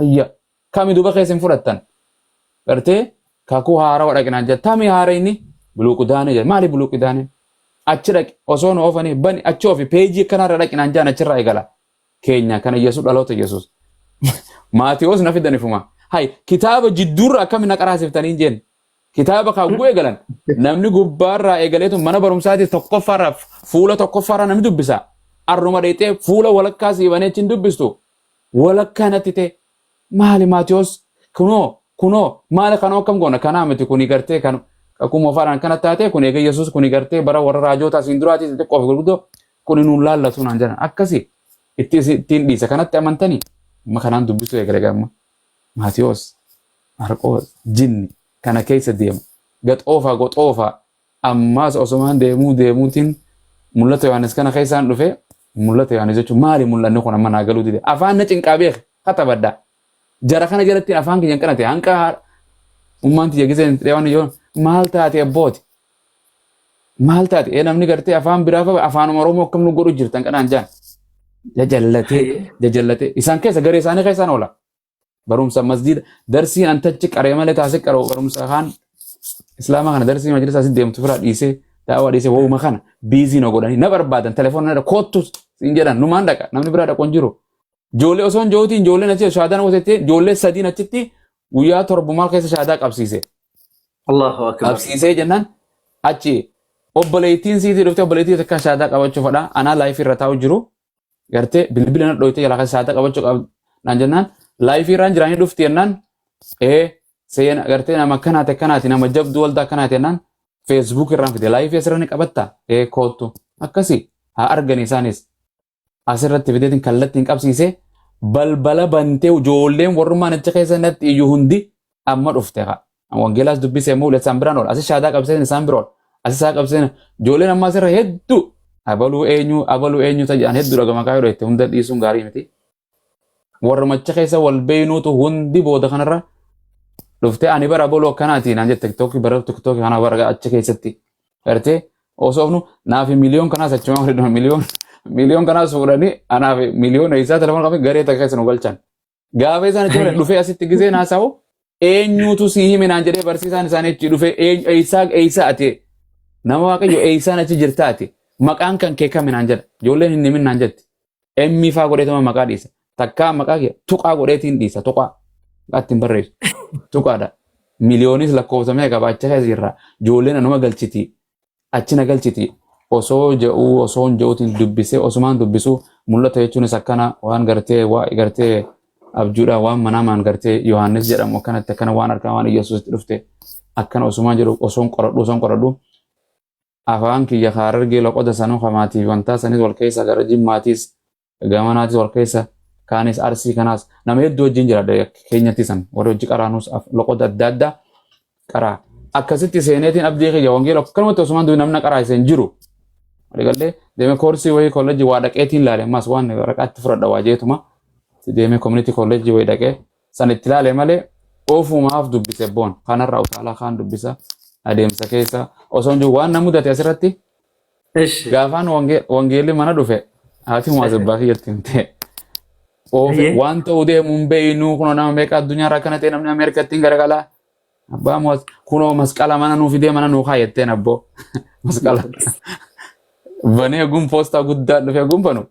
ayya kami duba keessan fudhattan gartee kakuu haaraa dhaqinaan jaa tami haara inni buluuqudaane jaa maali buluuqudaane achi dhaqi osoo nu oofanii bani achi oofi peejii kanarra dhaqinaan jaan achirraa eegala keenya kana Yesuus dhaloota Yesuus Maatiyos na fidanifuma hay kitaaba jidduurra akkamiin naqaraasiftanii jeen kitaaba kaaguu eegalan namni gubbaarraa eegaleetu mana barumsaati tokkoffaarraa fuula tokkoffaarraa namni dubbisa arruma dheexee fuula walakkaa siibanee chin dubbistu walakkaa natti ta'e maali Maatiyos kunoo maali kanoo akkam goona kanaa miti kuni gartee kan akkuma faraan kana taate kun eega Yesuus kuni gartee bara warra raajoota asiin duraati xiqqoo fi gurguddoo kuni nuun laallatu naan jedhan akkasi ittiin dhiisa kanatti amantanii kanaan dubbistu eegale gamma Maatiyos harqoo jinni kana keessa deema goxoofa ammaas osomaan deemuutiin mul'ata Yohaannis kana keessaan dhufe mul'ata Yohaannis jechuun maali mul'anni kun amma naa galuu dide afaan na cinqaa beek katabadda jara kana jalatti afaan kiyyan kanate hanqa ummaan tiyya giseen dheewan yoo maal taate abbooti maal taate namni gartee afaan biraa fa afaan Oromoo akkam nu godhu jirtan kanaan jaan jajallatee isaan keessa garee isaanii keessaan oola barumsa masjida darsiin antachi qaree malee taasise qaroo barumsa kaan islaamaa kana darsii majlisa asitti deemtu fira dhiisee daawaa dhiisee wooma kana biizii no godhanii na barbaadan telefoona irra koottus siin jedhan numaan dhaqa namni biraa dhaqoon jiru ijoollee osoo hin jootiin ijoolleen achi shaadaan wasettee ijoollee sadiin achitti guyyaa torbumaa keessa shaadaa qabsiise. Allahu akbar. Qabsiisee jennaan achi obboleettiin siitii dhuftee obboleettii takka shaadaa qabachuu fadha anaa laayifii irra taa'u jiru gartee bilbila na dhoytee jalaa shaadaa qabachuu qabnaan jennaan laayifii irraan jiraanii dhufti jennaan seena gartee nama kanaati nama jabduu waldaa kanaati jennaan feesbuuk irraan fide laayifii asirra ni qabatta koottu akkasii haa argani isaanis asirratti fideetiin kallattiin qabsiisee balbala bantee ijoolleen warrummaan achi keessa natti iyyuu hundi amma dhufte haa wangeelaas dubbisee immoo uleessaan biraan oola asi shaadaa qabsiisan isaan biroon asi isaa qabsiisan ijoolleen ammaa asirra hedduu abaluu eenyu ta'an hedduu dhagama kaayoo dheette hunda dhiisuun gaarii miti warruma achi keessa wal beeynuutu hundi booda kanarra dhufte ani bara abaluu akkanaati naan jette tiktookii bara tiktookii kana bara achi keessatti gartee osoo ofnu naafi miliyoon kanaas achuma fudhadhu miliyoon kanaas fudhanii anaaf miliyoona isaa telefoon qabee garee takka keessa nu galchan gaafa isaan achi dhufee asitti gisee naasaa'u eenyuutu sii hime naan jedhee barsiisaan isaanii achi dhufee eeysaa ati nama waaqayyo eeysaan achi jirta ati maqaan kan kee kami naan jedha ijoolleen hin himin naan jetti emmii faa godheetuma maqaa dhiisa takkaa maqaa kee tuqaa godheetiin dhiisa tuqaa ittiin barreessu tuqaadha miliyoonis lakkoofsamee qabaacha keessa jirra ijoolleen anuma galchiti achina galchiti osoo hin je'uutiin dubbisee osumaan dubbisuu mul'ata jechuunis akkana waan gartee abjuudha waan manaamaan gartee Yohaannis jedhamu akkanatti akkana waan harkaa waan Yesuusitti dhufte akkana osumaan jedhu osoon qoradhu afaan kiyya Harargee loqoda sanuu hamaatiif wantaa sanis wal keessa gara Jimmaatiis gamanaatis wal keessa kaanis Arsii kanaas nama hedduu wajjin jira keenyatti san warri hojii qaraanuus loqoda adda addaa qaraa akkasitti seeneetiin abdii kiyya wangeela akkanumatti osumaan dubi namna qaraa iseen jiru waliigallee deemee koorsii wayii kolleejjii waa dhaqeetiin ilaale ammas waan raqaatti fudhadha waa jeetuma deemee community college wayii dhaqee san itti ilaale malee oofumaaf dubbise boon kanarraa utaalaa kaan dubbisa adeemsa keessa osoo hin jiru waan na mudate asirratti gaafaan wangeelli mana dhufe haati muwaasibbaa kiyyatti himtee waan ta'uu deemuun beeynu kunoo nama meeqa addunyaarraa kana ta'e namni Ameerikatti hin garagalaa abbaa muwaas kunoo masqala mana nuu fidee mana nuu kaayetteen abboo masqala banee gun poostaa guddaa dhufee gunfanu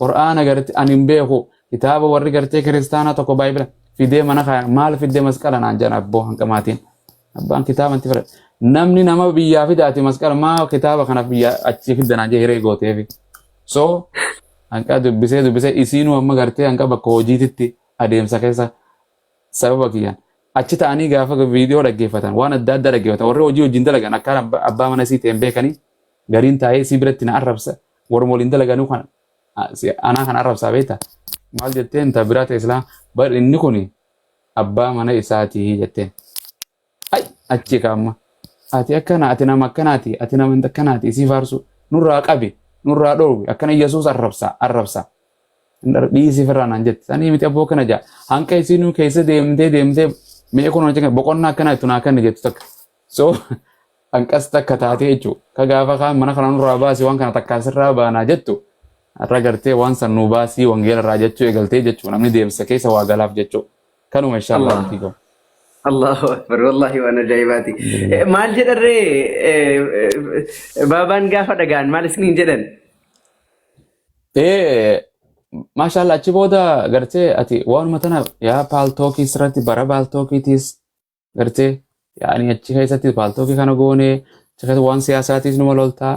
qur'aana gartee ani hin beeku kitaaba warri gartee kiristaanaa tokko baay'ee fidee mana kaaya maal fidee masqala naan jedhan abboo hanqamaatiin abbaan kitaaba itti fira namni nama biyyaa fidaati masqala maa kitaaba kanaaf biyyaa achi fiddanaa jee hiree gooteefi so hanqa dubbisee isiinuu amma gartee hanqa bakka hojiititti adeemsa keessa sababa kiyyaan achi ta'anii gaafa viidiyoo dhaggeeffatan waan adda addaa dhaggeeffatan warri hojii wajjin dalagan akka abbaa mana sii ta'een beekanii gariin taa'ee sii biratti na arrabsa warra waliin dalaganuu kan anaa kan arrabsaa beekta maal jetteen ta biraa ta'e islaa bar inni kun abbaa mana isaatii jetteen achi kaamma ati akkana ati nama akkanaati ati nama akkanaati isii faarsu nurraa qabi nurraa dhorwi akkana Yesuus arrabsa dhiisii firraa naan jette sanii miti abboo kana jaa hanqa isiinuu keessa deemtee mee kun hojii boqonnaa akkana itti naa kanne jettu takka so hanqas takka taatee jechuudha ka gaafa kaan mana kana nurraa baasii waan kana takka asirraa baanaa jettu har'a gartee waan san nuu baasii wangeela irraa jechuu eegaltee jechuudha namni deemsa keessa waa galaaf jechuudha kanuma inshaallah nuti gahu. Allahu akbar wallahi waan ajaa'ibaati. Maal jedharree baabaan gaafa dhagaan maal isiniin jedhan? Maashaallah achi booda gartee ati waanuma tana yaa paaltookii irratti bara paaltookiitis gartee yaani achi keessatti paaltookii kana goonee achi keessatti waan siyaasaatiis numa loltaa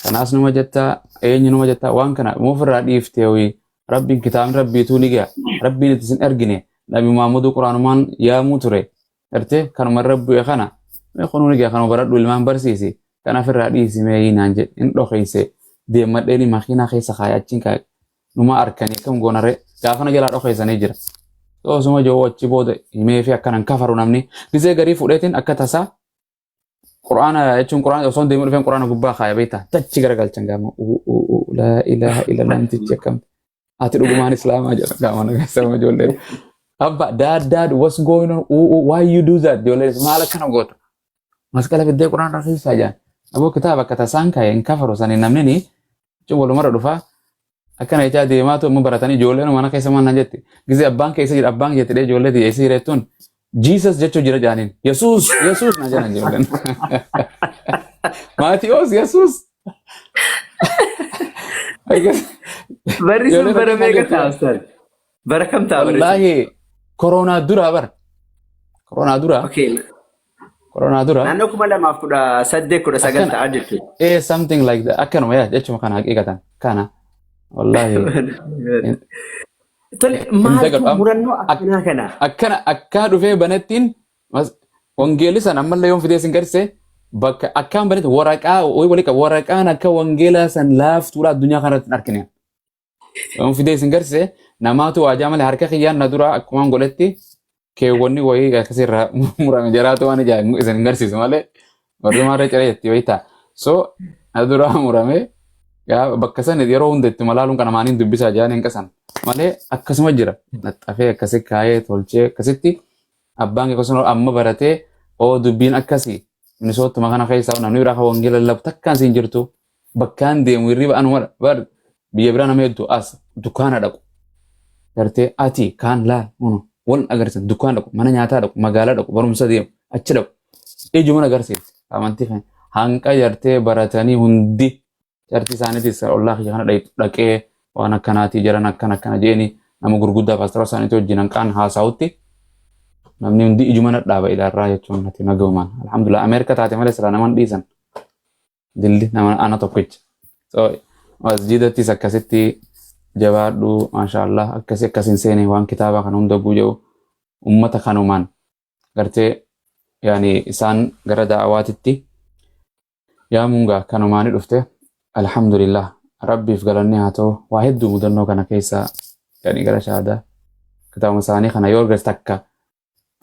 Kanaas numa jetta eenyu numa jetta waan kana muufirraa dhiiftee hoyi rabbiin kitaabni rabbiituu ni gaa rabbiin itti sin ergine nabi Muhammadu quraanumaan yaamuu ture gartee kanuma rabbi kana kunuu ni gaa kanuma baradhu ilmaan barsiisi kanaaf irraa dhiisi mee naan jedhe in dhokeeyse deemadheeni makiinaa keessa kaayachiin kaa'e numa arkanii akkam goonaree gaafana jalaa dhokeeysanii jira. Osuma joo achi booda himee fi akkanan kafaru namni gisee garii fudheetiin akka tasaa Quraana jechuun Quraana osoo deemuu dhufeen Quraana gubbaa kaaya beektaa tachi garagalchan gaama laa ilaaha illallah namtichi akkamti ati dhugumaan islaamaa jedha gaama nageessama ijoolleen abba dad what's going on why you do that ijoolleen maal akkana goota masqala fiddee Quraana keessaa jaan aboo kitaaba akka tasaan kaaya hin kafaru sanii namni ni jechuun walumara dhufaa akkana ijaa deemaatu amma baratanii ijoolleen mana keessa maal naan jette gisee abbaan keessa jira abbaan jettee ijoollee dhiyeessii hireettuun Jesus jechuu jira jaaniin Yesuus na jedhan ijoolleen Maatiyoos Yesuus Barri sun bara meeqa ta'a Ustaz? Bara kam ta'a? Wallaahi koronaa dura naannoo 2018-19 ta'a jechuudha. Something like that akkanuma yaa jechuma kana haqiiqatan kana wallaahi Tole maaltu murannoo akkanaa kana? Akka dhufee banettiin wangeelli san ammallee yoon fidee sin garsee bakka akkaan banetti waraqaan akka wangeelaa san laaftuudha addunyaa kanarratti hin arkine. Yoon fidee sin garsee namaatu waajaa malee harka kiyyaan na dura akkumaan godhetti keewwanni wayii akkasirraa murame jaraatu waan ijaa isin hin garsiisu malee warri maarree ciree jetti wayitaa. So na dura murame bakka san yeroo hunda itti malaaluun kana maaniin dubbisaa jaan hin qasan. Malee akkasuma jira naxxafee akkasi kaayee tolchee akkasitti abbaan akkasuma amma baratee dubbiin akkasii minisoottuma kana keessaa namni biraa kan wangeela lallabu takkaan siin jirtu bakkaan deemu hirriba anuma bar biyya biraa nama hedduu as dukkaana dhaqu gartee ati kaan laal wal agarsiisa dukkaana dhaqu mana nyaataa dhaqu magaalaa dhaqu barumsa deemu achi dhaqu ijuma agarsiisa amantii kan hanqa jartee baratanii hundi jarti isaaniitis ollaa kiyya kana dhaqee waan akkanaatii jiran akkana jeeni nama gurguddaa paastara isaaniitti wajjin hanqaan haasa'utti namni hundi ijuma nadhaaba ilaarraa jechuun natti nagahumaan alhamdulillah Ameerika taate malee sira naman dhiisan dilli nama ana tokkicha so masjidattis akkasitti jabaadhu maashaallah akkasiin seenee waan kitaaba kana hunda guuja'u ummata kanumaan gartee yaani isaan gara da'awaatitti yaamungaa kanumaani dhufte alhamdulillah rabbiif galanne haa ta'u waa hedduu mudannoo kana keessa gadi gara shaadaa kitaabuma isaanii kana yoo argas takka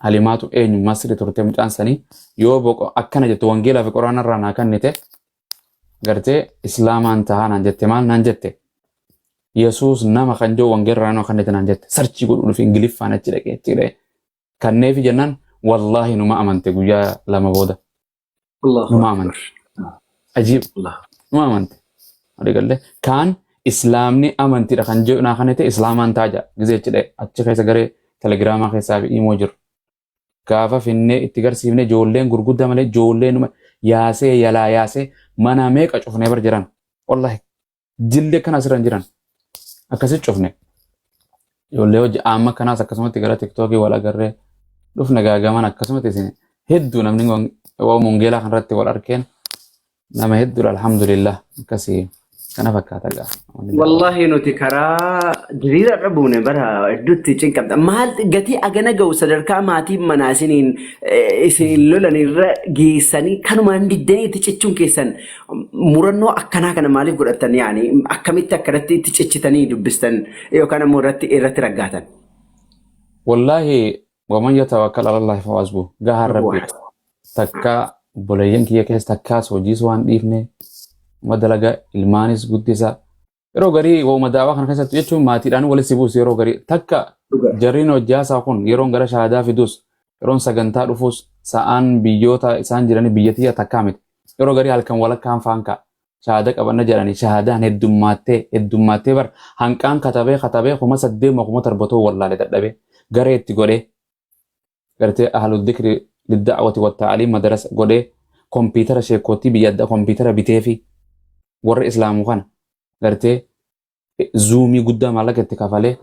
halimaatu eenyu masri turte mucaan sanii yoo boqo akkana jettu wangeelaa fi quraana irraa naa kennite gartee islaamaan tahaa naan jette maal naan jette Yesuus nama kan jiru wangeelaa irraa naa kennite naan jette sarchii godhuuf ingiliffaan achi dhaqee jedhee kanneefi jennaan wallaahi numa amante guyyaa lama booda numa amante ajiib numa amante adigalle kan islaamni amantiidha kan jiru naa kennite islaamaan taaja gizee jedhee achi keessa garee telegiraamaa keessaa fi imoo jiru gaafa finnee itti garsiifne ijoolleen gurguddaa malee ijoolleen yaasee yalaa yaasee mana meeqa cufnee bar jiran wallahi jillee kana asirra jiran akkasitti cufne ijoollee hojii amma kanaas akkasumatti gara tiktookii wal agarree dhufne gaagaman akkasumatti isin hedduu namni wangeelaa kanarratti wal arkeen nama hedduudha alhamdulillah akkasii kana fakkaata gaa. Wallahi nuti karaa diriira dhabuune bara hedduutti cinqabda. Maal gatii agana ga'u sadarkaa maatii manaa isin lolanirra geessanii kanumaan diddanii itti cichuun keessan murannoo akkanaa kana maaliif godhatan yaani akkamitti akkanatti itti cichitanii dubbistan yookaan ammoo irratti raggaatan. Wallahi waman yatawakkal ala Allah fa hasbuh gaha rabbi takka bolayyan kiyya keessa takkaas hojiis waan dhiifne madalaga ilmaanis guddisa yeroo garii wama daawaa kana keessatti jechuun maatiidhaan walitti buusu yeroo garii takka jarriin hojjaasaa kun yeroon gara shahaadaa fidus yeroon sagantaa dhufus sa'aan biyyoota isaan jiranii biyyatiyya takkaa miti yeroo garii halkan walakkaan faanka shahaada qabanna jedhanii shahaadaan heddummattee bar hanqaan katabee 8,700 wallaalee dadhabee garee itti godhee gartee ahlul dhikri lidda'awati watta'aliim madarasa godhee kompiitara sheekootii biyya adda kompiitara bitee fi warra islaamuu kana gartee zuumii guddaa maallaqa itti kafalee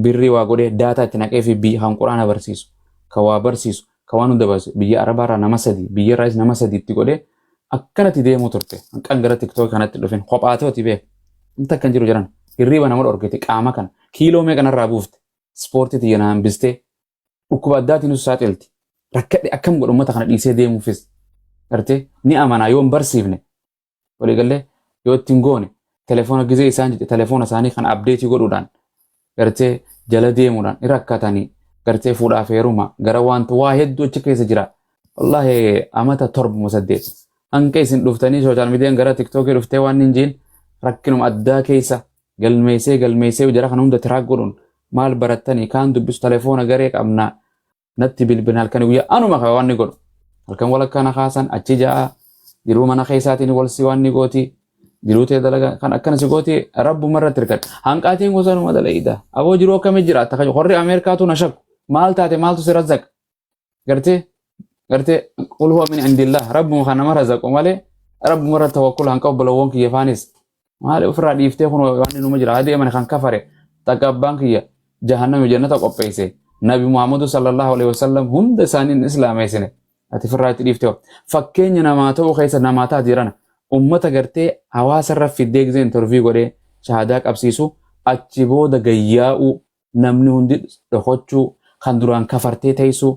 birrii waa godhee daataa itti naqee fi biyya kan quraana barsiisu ka waa barsiisu ka waan hunda barsiisu biyya arabaarraa nama 3 biyya irraas nama 3 itti godhee akkanatti deemuu turte hanqan gara tiktook kanatti dhufin kophaatooti beek inta kan jiru jiran hirriba nama dhorgite qaama kana kiiloo mee kanarraa buufte ispoortii xiyyanaa hambistee dhukkuba addaatiin usu saaxilti rakkadhe akkam godhu ummata kana dhiisee deemuufis gartee ni amanaa yoo hin barsiifne waliigallee yoo ittiin goone telefoona gizee isaan jedhe telefoona isaanii kan abdeetii godhuudhaan gartee jala deemuudhaan ni rakkatanii gartee fuudhaaf heeruma gara wanta waa hedduu achi keessa jira wallahi amata torbuma saddeet hanqa isin dhuftanii sooshaal miidiyaan gara tiktookii dhuftee waan hin jiin rakkinuma addaa keessa galmeessee jara kana hunda tiraak godhuun maal barattanii kaan dubbisu telefoona garee qabnaa natti bilbin halkan guyyaa anuma kan waan ni godhu halkan walakkaana kaasan achi ja'a jiruu mana keessaatiin wal si waan ni gooti jiruu ta'e dalaga kan akkana si gooti rabbuma irratti hirkadha hanqaatiin gosanuma dala'iidha aboo jiruu akkamii jira akka horri ameerikaatu na shakku maal taate maaltu si razzaq gartee qul huwa min indillah rabbuma kan nama razzaqu malee rabbuma irratti tawakkul hanqa obbolowwan kiyya faanis maali ofirraa dhiiftee kun waan numa jira adii amane kan kafare taqabbaan kiyya jahannami jannata qopheesse nabi muhammadu sallallahu alaihi wasallam hunda isaaniin islaameessine ati firraa itti dhiiftee fakkeenya namaa ta'uu keessa namaa ta'a jiran ummata gartee hawaasa irra fiddee gisee interview godhee shahaadaa qabsiisu achi booda gayyaa'u namni hundi dhokochuu kan duraan kafartee teessu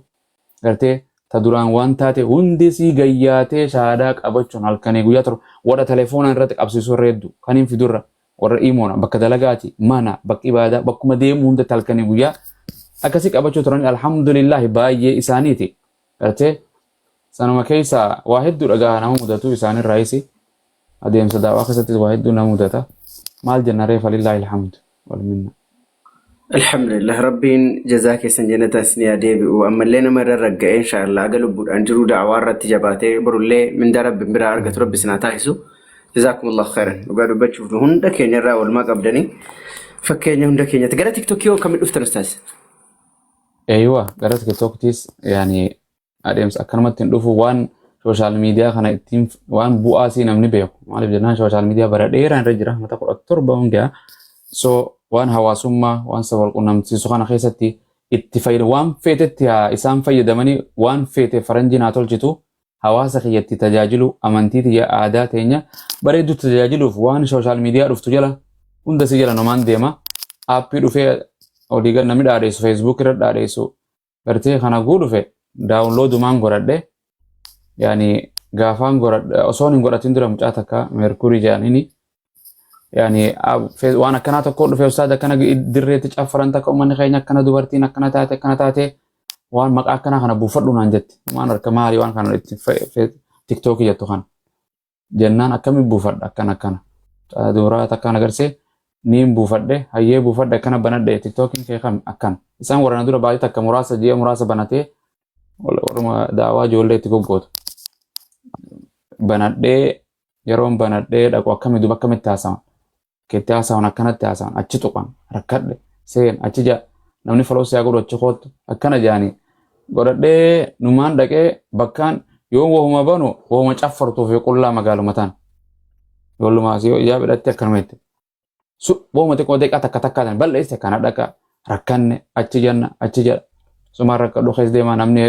gartee ta duraan waan taate hundi si gayyaatee shahaadaa qabachuun halkanii guyyaa torba warra telefoona irratti qabsiisuu irra hedduu kan hin fidurra warra imoona bakka dalagaati mana bakki ibaadaa bakkuma deemu hunda halkanii guyyaa akkasii qabachuu turan alhamdulillahi baay'ee isaaniiti gartee sanuma keessa waa hedduu dhagaa nama mudatu isaanirraa isi adeemsa daawaa keessatti waa hedduu nama mudata maal jenna reefa lillahi alhamdu wal minna alhamdulillah rabbiin jazaa keessan jannata isin yaa deebi'u ammallee nama irra ragga'ee inshaallah aga lubbuudhaan jiruu daawaa irratti jabaatee borullee mindaa rabbiin biraa argatu rabbi sinaa taasisu jazakumullahu khairan dhugaa dubbachuuf hunda keenya irraa walmaa qabdanii fakkeenya hunda keenyatti gara tiktookii yoo akkamii dhuftan ustaas eeywa gara tiktoktis yani adeemsa akkanumatti hin dhufu waan sooshaal miidiyaa kana ittiin waan bu'aasii namni beeku maaliif jennaan sooshaal miidiyaa bara dheeraan irra jira mata 17 hundaa so waan hawaasummaa waan sabal qunnamsiisu kana keessatti itti fayyada waan feetetti isaan fayyadamanii waan feete faranjiin haa tolchitu hawaasa kiyyatti tajaajilu amantii tiyya aadaa teenya bareedduu tajaajiluuf waan sooshaal miidiyaa dhuftu jala hunda si jala namaan deema aappii dhufee odiigan namni dhaadheessu feesbuuk irra dhaadheessu gartee kana guu dhufe daawunloodumaan godhadhe yani gaafaan godhadhe osoon hin godhatin dura mucaa takka meerkurii jedhanini yani waan akkanaa tokko dhufe ustaad akkana dirreetti caffaran takka uummanni keenya akkana dubartiin akkana taate waan maqaa akkanaa kana buufadhu naan jetti waan harka maali waan kana itti tiktookii jettu kana jennaan akkami buufadha akkana duraa takkaan agarsee niin buufadhe hayyee buufadhe akkana banadhe tiktookiin kee kam akkan isaan warana dura baay'ee takka muraasa ji'a muraasa banatee warma daawaa ijoollee itti goggootu banadhee yeroon banadhee dhaqu akkami duba akkamitti haasawan keetti haasawan akkanatti haasawan achi tuqan rakkadhe seen achi jaa namni faloos yaa godhu achi koottu akkana jaanii godhadhee numaan dhaqee bakkaan yoo wahuma banu wahuma caffartuuf qullaa magaalumataan yoollumaas yoo ijaa bidhatti akkanuma itti wahuma xiqqoo deeqaa takka balleesse kana dhaqa rakkanne achi janna achi jedha sumaan rakkadhu keessa deemaa namni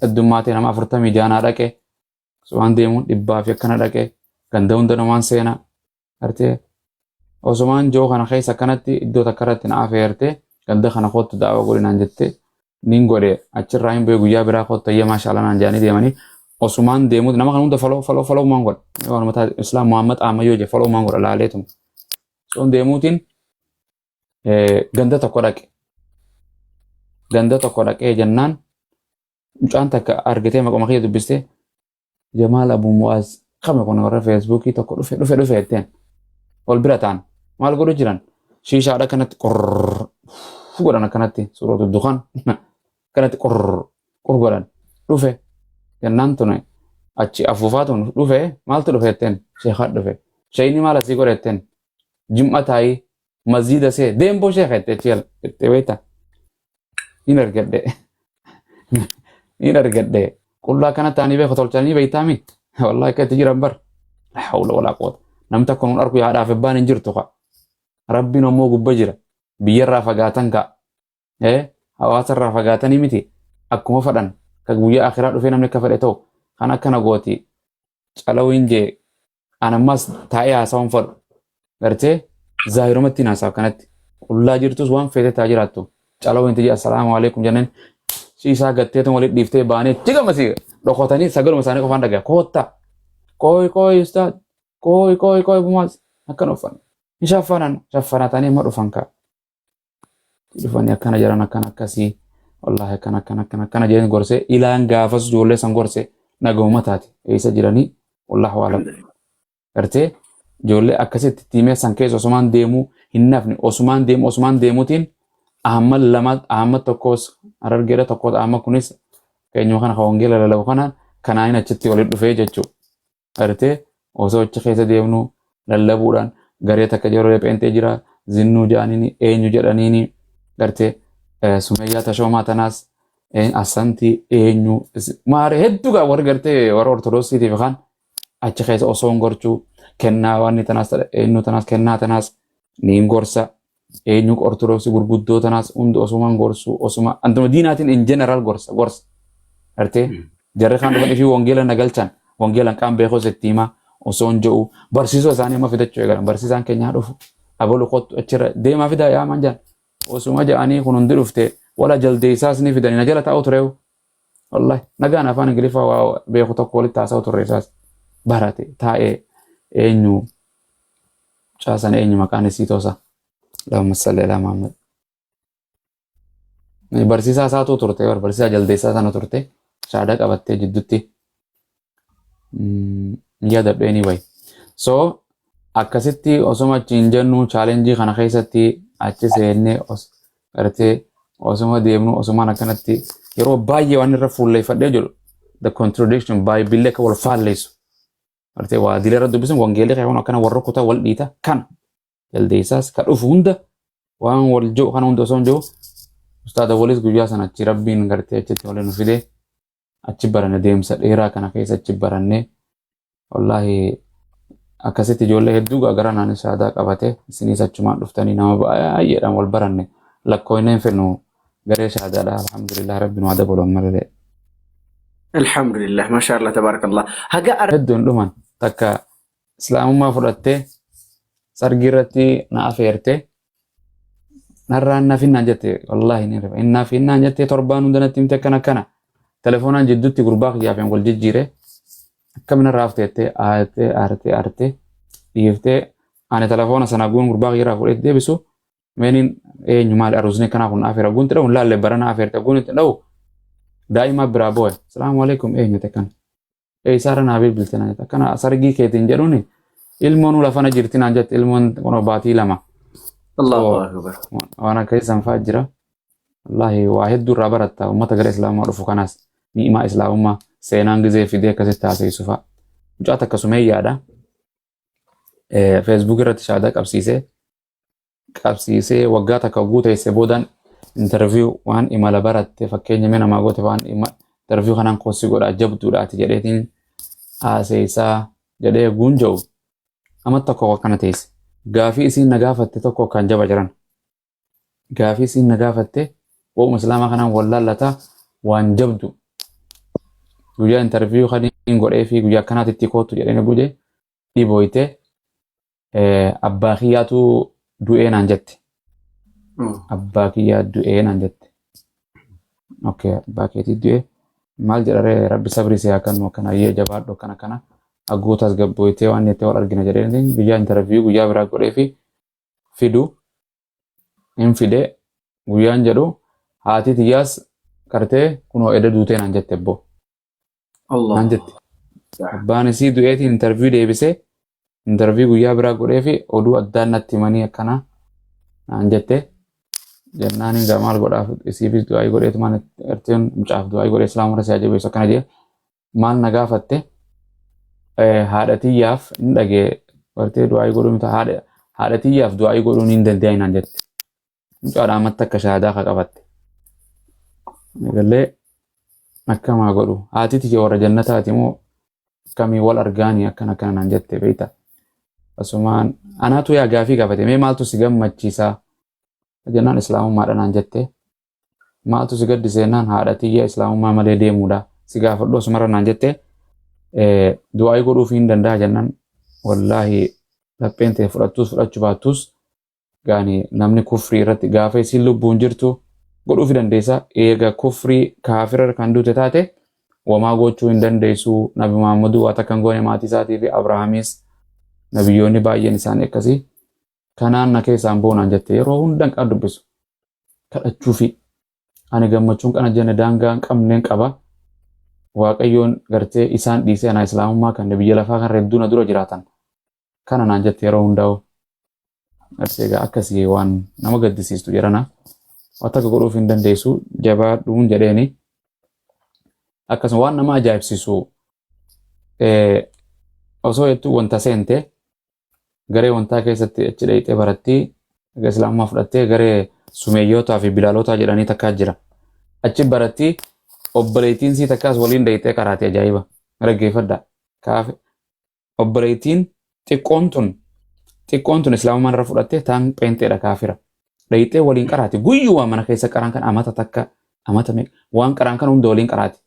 heddummaatee nama 46 dhaqe sumaan deemuun 100 fi akkana dhaqe ganda hunda namaan seenaa artee osumaan joo kana keessa akkanatti iddoo takka irratti na afeertee ganda kana kottu daawaa godhinaan jette nin godhe achirraa hin bu'e guyyaa biraa kottu ayya maashaallah naan jaanii deemanii osumaan deemuu nama kan hunda faloo maan godha waan mataa islaam muhammad amayyoo je faloo maan godha laaleetuma soon deemuutiin ganda tokko dhaqee jennaan mucaan takka argitee maquma kiyya dubbistee Jamaal Abu Mu'aaz kame kun warra feesbuukii tokko dhufe jetteen ol bira ta'an maal godhu jiran shiishaadha kanatti qorr godhan akkanatti suuratu dukan kanatti qorr godhan dhufe jennaan tun achi afuufaatun dhufe maaltu dhufe jetteen sheekaa dhufe sheeyni maal asii godhe jetteen jim'a taa'ii masjiida see deemboo sheeka jettee beekta hin argadhe qullaa kana ta'anii beeku tolchanii beektaami wallahi akka itti jiran bar la hawla wala quwwata namni tokko nun arku yaadhaaf ebbaan hin jirtu ka rabbiin ammoo gubba jira biyyarraa fagaatan ka hawaasarraa fagaatanii miti akkuma fadhan ka guyyaa akhiraa dhufee namni akka fedhe ta'u kan akkana gooti calawin je anammas taa'ee haasawwan fadhu gartee zaahirumatti naasaaf kanatti qullaa jirtus waan feete taa jiraattu calawin tiji assalaamu alaikum jennaan shiisaa gatteetu walitti dhiiftee baanee jigamasi dhokotanii sagaluma isaanii qofaan dhagaa koottaa kooy ustaad kooy bumaas akkan uffan ni shaffanatanii amma dhufan kaa dhufanii akkana jiran akkan akkasii wallahi akkana jedhanii gorsee ilaan gaafas ijoollee san gorsee nagahuma taate eessa jiranii wallahi waalam gartee ijoollee akkasitti tiimee san keessa osumaan deemuu hin nafne osumaan deemuutiin Ahmad tokkos Harargeedha tokkos Ahmad kunis keenyuma kana wangeela lalabu kanaan achitti walitti dhufee jechuu gartee osoo achi keessa deemnu lallabuudhaan garee takka yeroo phentee jira zinnuu jedhaniini eenyu jedhaniini gartee Sumayyaa Tashoomaa tanaas asanti eenyu maare hedduugaa warri gartee warra ortodoksiitiif kan achi keessa osoo gorchuu kennaa waan tanaas eenyu tanaas kennaa tanaas niin gorsa eenyu ortodoksii gurguddoo tanaas hundi osumaan gorsu osuma antuma diinaatiin in general gorsa gartee jarri kan dhufan ifii wangeela nagalchan wangeelan qaan beekoo settiimaa osoon jedhu barsiisoo isaanii amma fidachuu eegalan barsiisaan keenyaa dhufu abalu qottu achirra deemaa fidaa yaa manjaan osuma jedhanii kun hundi dhufte wala jaldeessaas ni fidanii na jala taa'u tureewu wallahi nagaan afaan ingiliffaa waa beeku tokko walitti haasa'u turre isaas barate taa'ee eenyu caasan eenyu maqaan isii toosa Allahumma salli ala Muhammad barsiisaa isaatu turte barsiisaa jaldeessaa sana turte shaada qabattee jidduutti yaadadhu anyway so akkasitti osuma achiin jennu chaalenjii kana keessatti achi seennee gartee osuma deemnu osumaan akkanatti yeroo baay'ee waan irra fuulleeffadhee jiru the contradiction baay'ee akka wal faalleessu gartee waa dileera dubbisan wangeelii kan akkana warra kutaa wal dhiita kan jaldeessaas ka dhufu hunda waan wal jiru kana hunda osoo hin jiru ustaada walis guyyaa sana achi rabbiin gartee achitti waliin nu fidee achi baranne deemsa dheeraa kana keessa achi baranne wallahi akkasitti ijoollee hedduu gara naan shaadaa qabate isinis achumaan dhuftanii nama baay'eedhaan wal baranne lakkooyineen fennu garee shaadaadha alhamdulillah rabbiin waa dabalu ammallee alhamdulillah mashallah tabarakallah haga hedduun dhuman takka islaamummaa fudhattee sargii irratti na afeerte narraan nafinnaan jette wallahi ni rifa innafinnaan jette torbaan hundanatti himte akkana telefoonaan jidduutti gurbaa kiyyaafeen wal jijjiire akkamina raafteettee aartee dhiiftee ani telefoona sana guun gurbaa kiyyaraa fudhate deebisu meeniin eenyu maali arusni kanaa kun afeera guunti dha'u laalle barana afeerte guun itti dha'u daa'imaa biraa boo'e salaamu alaikum eenyu tekkan isaara naa bilbiltena akkana sargii keetiin jedhuuni ilmoon lafana jirti naan jette ilmoon qono baatii lama Allahu akbar waan akka isan faa jira wallahi waa hedduu irraa baratta ummata gara islaamaa dhufu kanaas ni'imaa islaamummaa seenaan gizee fidee akkasitti haasa'isuu fa'a mucaa takka Sumayyaadha Facebook irratti shaadaa qabsiisee waggaa takka oguu teessee boodaan interview waan imala baratte fakkeenya mee namaa goote waan interview kanaan koosii godhaa jabduudhaati jedheetiin haasa'isaa jedhee guunja'u amma tokko akkana teesse gaafii isiin na gaafatte tokko kan jaba jiran gaafii isiin na gaafatte waa'uma islaamaa kanaan wallallataa waan jabdu guyyaa interview kaniin godhee fi guyyaa akkanaatitti kootu jedhee guje dhibooyte abbaa kiyyaatu du'ee naan jette abbaa kiyyaa du'ee naan jette okay abbaa keetii du'ee maal jedharee rabbi sabrii si haa kennu akkana ayyee jabaadhu akkana aggootaas gabbooytee waan jettee wal argina jedhee guyyaa interview guyyaa biraa godhee fi fidu hin fidee guyyaan jedhu haati tiyyaas kartee kunoo eda duutee naan jette ebboo naan jette abbaan isii du'eetiin interview deebisee interview guyyaa biraa godhee fi oduu addaan natti himanii akkana naan jette jennaan hin maal godhaaf isiifis du'aa godheetu maan erteen mucaaf du'aa godhee islaamurra si ajabeessu akkana jee maal na gaafatte haadhatiyyaaf hin dhagee bartee du'aa godhuu mita haadhatiyyaaf du'aa godhuun hin danda'in naan jette mucaadhaa ammatti akka shaadaa ka qabatte egallee akkamaa godhu haati tiyya warra jannataati moo akkamii wal argaanii akkana naan jette beeyta asumaan anaatu yaa gaafii gaafate mee maaltu si gammachiisaa jennaan islaamummaadha naan jette maaltu si gaddiseenaan haadhatiyya islaamummaa malee deemuudha si gaafadhu asumarra naan jette du'aa godhuuf hin danda'a jennaan wallaahi lapheen ta'e fudhachuu baattus gaani namni kufrii irratti gaafa isin lubbuun jirtu godhuuf dandeessa eega kufrii kaafira kan duute taate wamaa gochuu hin dandeessu nabi Muhammadu waa takkan goone maatii isaatii fi Abrahaamis nabiyyoonni baay'een isaanii akkasii kanaan na keessaan boonaan jette yeroo hundan qaba dubbisu kadhachuu fi ani gammachuun kana jenne daangaa qabneen qaba waaqayyoon gartee isaan dhiisee ana islaamummaa kan biyya lafaa kan reebduuna dura jiraatan kana naan jette yeroo hundaa'u gartee akkasii waan nama gaddisiistu jedhana waan takka godhuuf hin dandeessu jabaadhuun jedheeni akkasuma waan nama ajaa'ibsiisu osoo jettuu wanta seente garee wantaa keessatti achi dheeyxee barattii islaamummaa fudhattee garee sumeeyyotaa fi bilaalootaa jedhanii takkaa jira achi barattii obboleettiin sii takkaas waliin dheeyxee karaate ajaa'iba raggeeffadha kaafe obboleettiin xiqqoon tun islaamummaan irra fudhattee taan pheenxeedha kaafira dheeyxee waliin qaraate guyyuma mana keessa qaraan kan amata takka amata waan qaraan kan hunda waliin qaraate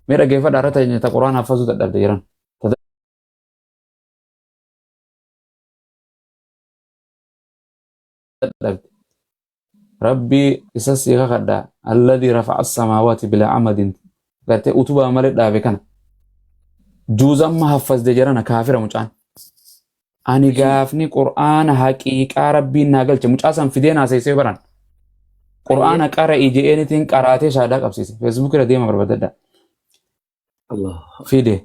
mee raggeeffadha irra tajaajilta quraan haffazuu dadhabde jiran ربي إساسي غدا الذي رفع السماوات بلا عمد قالت أتوبة مالك دابي كان جوزا ما حفظ دجرنا كافر مجان أني قافني قرآن حقيقة ربي ناقلت مجاسا في دينا سيسي بران قرآن قرأ إيجي anything قرأتي شهداك أبسيسي فيسبوك رديما بربادة الله في دي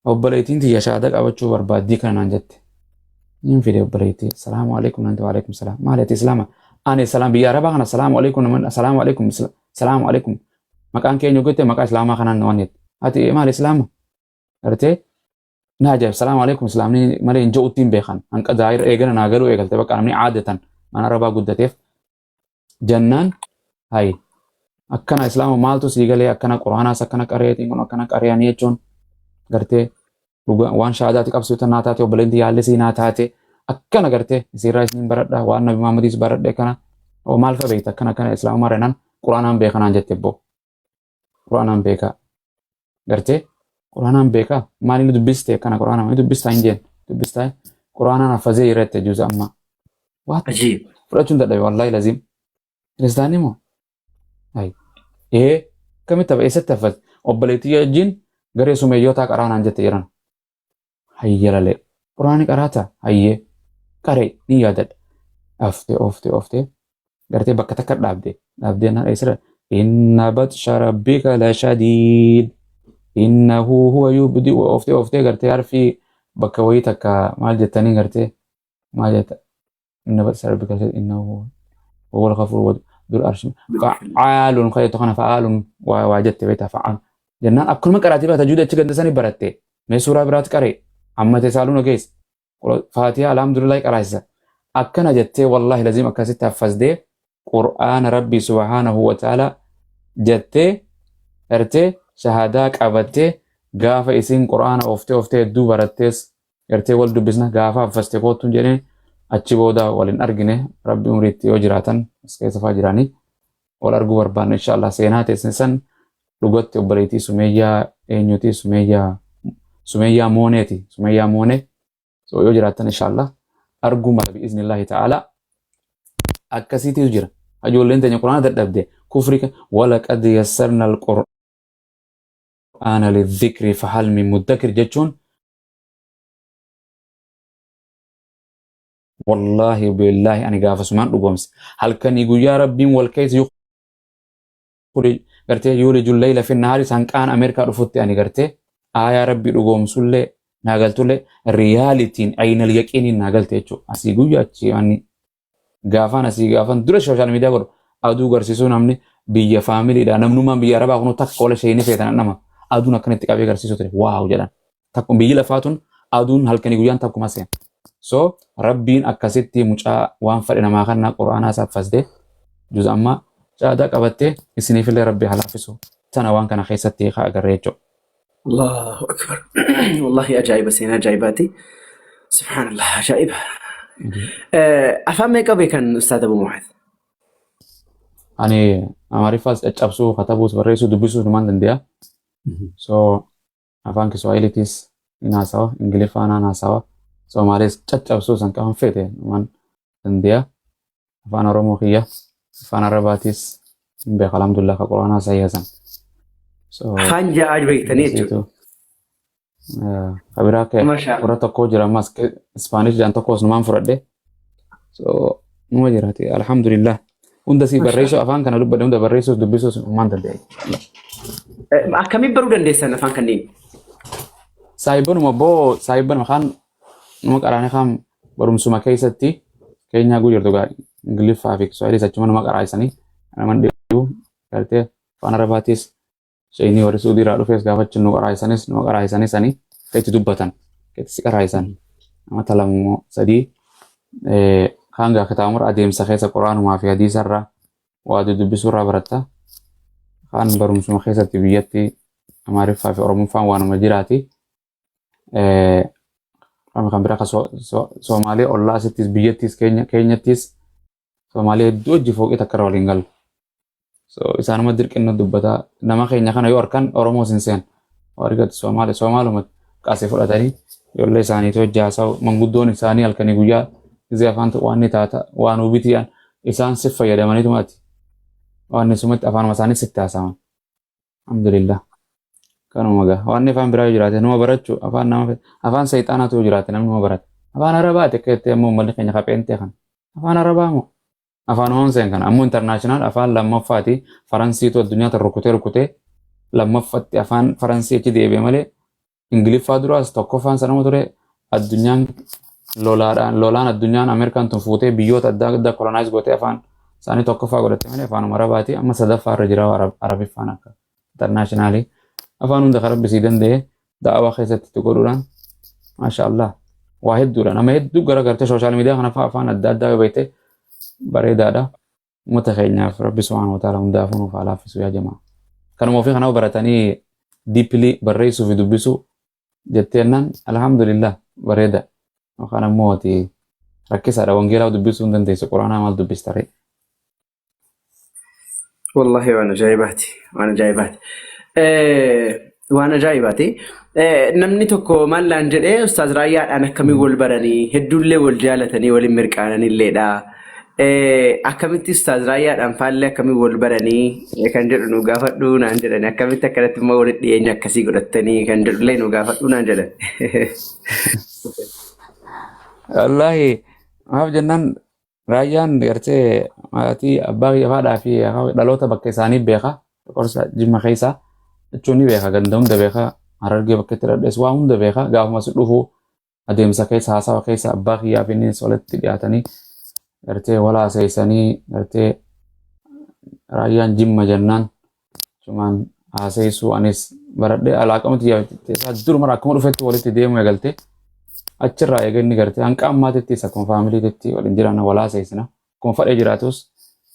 وبريتين تي شهداك أبتشو بربادي كان نانجت ين في دي وبريتي السلام عليكم أنت وعليكم السلام ما لتي إسلاما أنا السلام بيا ربا أنا السلام عليكم السلام عليكم السلام عليكم مكان كي نقولت مكان إسلام خنا نوانيت هاتي ما الإسلام أرتي ناجب السلام عليكم إسلامني مالين جو تيم بيخان أنك داير إيجنا ناقلو إيجل تبقى أنا عادة أنا ربا قدتيف جنان هاي أكنا إسلام مالتو سيجالي أكنا قرآن سكنا قريتين كنا أكنا قريانية جون قرتي وان شهاداتك أبسوطة ناتاتي وبلندي يالسي ناتاتي akkana garte sirraa isin baradha waan nabi Muhammadis baradhe kana o maal fa beekta kana islaama marenan quraanan beekanaan jette bo quraanan beeka garte quraanan beeka maali dubbiste kana quraanan maali dubbista injeen dubbista quraanan afazee irratti juuza amma waat ajib fudhachuun dadhabe wallahi lazim kiristaani moo ay kamitti ta'e eessatti afaz obboleettii wajjin garee sumeeyyotaa qaraanaan jette jiran hayyalalee quraani qaraata hayyee qaree ni yaadadha oftee gartee bakka takka dhaabdee na isra inna batsha rabbika la shadid innahu huwa yubdi oftee gartee harfi bakka wayii takka maal jettanii gartee maal jetta inna batsha rabbika innahu huwa al-ghafur dur arsh fa'alun khaytu khana fa'alun wa jette beeta fa'al jannaan akkuma qaraati baata juuda achi gandasanii baratte mee suuraa biraat qaree amma tesaaluna gees فاتحة الحمد لله قرايسة أكنا جتة والله لازم أكاسيت حفظده قرآن ربي سبحانه وتعالى جتة أرتة شهاداك أبتة غافة إسين قرآن أوفتة دو برتس أرتة والدو بزنا غافة حفظته قوتون جنة أتشي بودا ولين أرجنه ربي مريتي وجراتن سكيس فاجراني والأرجو بربان إن شاء الله سينات إسنسن لغت وبريتي سمية إنيوتي سمية مونة so yoo jiraatan inshallah argu mala biiznillahi ta'ala akkasiitu jira ajoolleen teenya quraana dadhabde kufrika walaqad yassarna alqur'ana lidhikri fahal min mudakkir jechuun wallahi billahi ani gaafasumaan dhugoomse halkanii guyyaa rabbiin wal keessa gartee yuuliju layla fi nahaari sanqaan ameerikaa dhufutti ani gartee aayaa rabbii dhugoomsullee nagaltule realitiin aynal yaqiiniin nagalte jechuudha. Asii guyyaa achi ani gaafan dura social media godhu aduu garsiisuu namni biyya faamiliidha namnummaan biyya arabaa kunu takka qola ishee feetan nama aduun akkanatti qabee garsiisuu ture waaw jedhan takkum biyyi lafaatun aduun halkanii guyyaan takkuma seen. So rabbiin akkasitti mucaa waan fadhe namaa kana quraanaa saffasdee juza amma caadaa qabattee isiniifillee rabbi halaafisu tana waan kana keessatti agarree jechuudha. الله أكبر والله أجايب سينا جايباتي سبحان الله عجائب أفهم ميك أبي كان أستاذ أبو معاذ أنا أعرف أبسو خطبوس بريسو دبسو نمان دنديا so afaan Kiswahilitis inaasawa, Ingiliffaan inaasawa, Somaalees caccabsuu san qaban fete man dandeya. Afaan Oromoo kiyya, afaan Arabaatis hin beeku alhamdulillah ka Quraanaa sayyasan. So Afaan ja'a beektanii jechuudha. situ kabiraa kee Masha warra tokko jira ammas Ispaanish jedhan tokkos numaan fudhadhe. So numa jiraati alhamdulillah. Hunda si barreessu afaan kana dubbadhe hunda barreessuus dubbisuus numaan danda'e. Akkamiin baruu dandeessan afaan kanneen? Saahibanuma boo saahibanuma kaan numa qaraane kaan barumsuma keessatti Keenyaa guyyaa gaa Ingiliffaa fi Kiswaahilis achuma nama qaraasanii naman dhiyeessuu gartee afaan Arabaatis shayinii warri Suudii irraa dhufees gaafachin nu qaraasanis nama qaraasanisanii itti dubbatan itti si qaraasan nama talamoo sadii kaan gaa kitaabumar adeemsa keessa Quraanumaa fi hadiisa irraa waa dubbisuu irraa baratta kaan barumsuma keessatti biyyatti Amaariffaa fi Oromoffaan waanuma jiraati. Kan biraa Somaalee ollaa asittis biyyattis keenyattis Somaalee hedduu hojii fooqii takka irra waliin galu. So isaanuma dirqinna dubbataa nama keenya kana yoo arkan Oromoo sinseen wargatti Somaaluma qaasee fudhatanii ijoollee isaanii hojjaasaa manguddoon isaanii halkanii guyyaa gisee afaan waan ni taata waan hubitiyan isaan si fayyadamaniitumati waan sumatti afaanuma isaanii sitti haasaman. Alhamdulillah. Kanuma gaa waan afaan biraa yoo jiraate nama barachuu afaan sayxaanaatu yoo jiraate namni nama barate afaan Arabaati akka jettee ammoo uummanni keenya qabeentee kan afaan Arabaa moo afaan Hoonseen kan ammoo intarnaashinaal afaan lammaffaati Faransiitu addunyaa tan rukutee lammaffatti afaan Faransii achi deebi'e malee Ingiliffaa duraas tokkoffaan sanuma ture addunyaan lolaan addunyaan Ameerikaan tun fuutee biyyoota adda addaa kolonaayiz gootee afaan isaanii tokkoffaa godhatte malee afaanuma Arabaati amma sadaffaa irra jira Arabiffaan akka intarnaashinaalii. Afaan hunda karabbisii danda'e da'awaa keessatti itti godhuudhaan maashaallah waa hedduudha nama hedduu garagartee sooshaal miidiyaa kana afaan adda addaa beekte bareedaadha uummata keenyaaf rabbi subhaanahu wa ta'aala hundaafuu nuuf haa laaffisu yaa jamaa kanuma ofii kanaaf baratanii diippilii barreessuu fi dubbisuu jetteennaan alhamdulillah bareeda yookaan ammoo rakkisaadha wangeelaa dubbisuu hin dandeessu quraanaa maal dubbistare. Wallahi waan ajaa'ibaati waan ajaa'ibaati. Waan ajaa'ibaati. Namni tokko maallaan jedhee Ustaaz Raayyaadhaan akkamii wal baranii hedduullee wal jaalatanii waliin mirqaananilleedha. Akkamitti Ustaaz Raayyaadhaan faallee akkamii wal baranii kan jedhu nu gaafadhu naan jedhani akkamitti akkanatti immoo walitti dhiyeenya akkasii godhattanii kan jedhullee nu gaafadhu naan jedhan. Wallaahi maaf jennaan Raayyaan gartee maatii abbaa haadhaa fi dhaloota bakka isaanii beeka qorsa jimma keessaa. Jechuun ni beeka ganda hunda beeka Harargee bakka itti dhadhees waa hunda beeka gaafuma si dhufu adeemsa keessa haasawa keessa abbaa kiyyaa fi innis walitti dhiyaatanii gartee walaa seessanii gartee Raayyaan jimma jennaan cumaan haaseessuu anis baradhee alaaqamatti yaa'u duruma akkuma dhufetti walitti deemu eegalte achirraa eeganni gartee hanqa ammaatittis akkuma faamiliititti waliin jiran walaa seessina akkuma fadhee jiraatus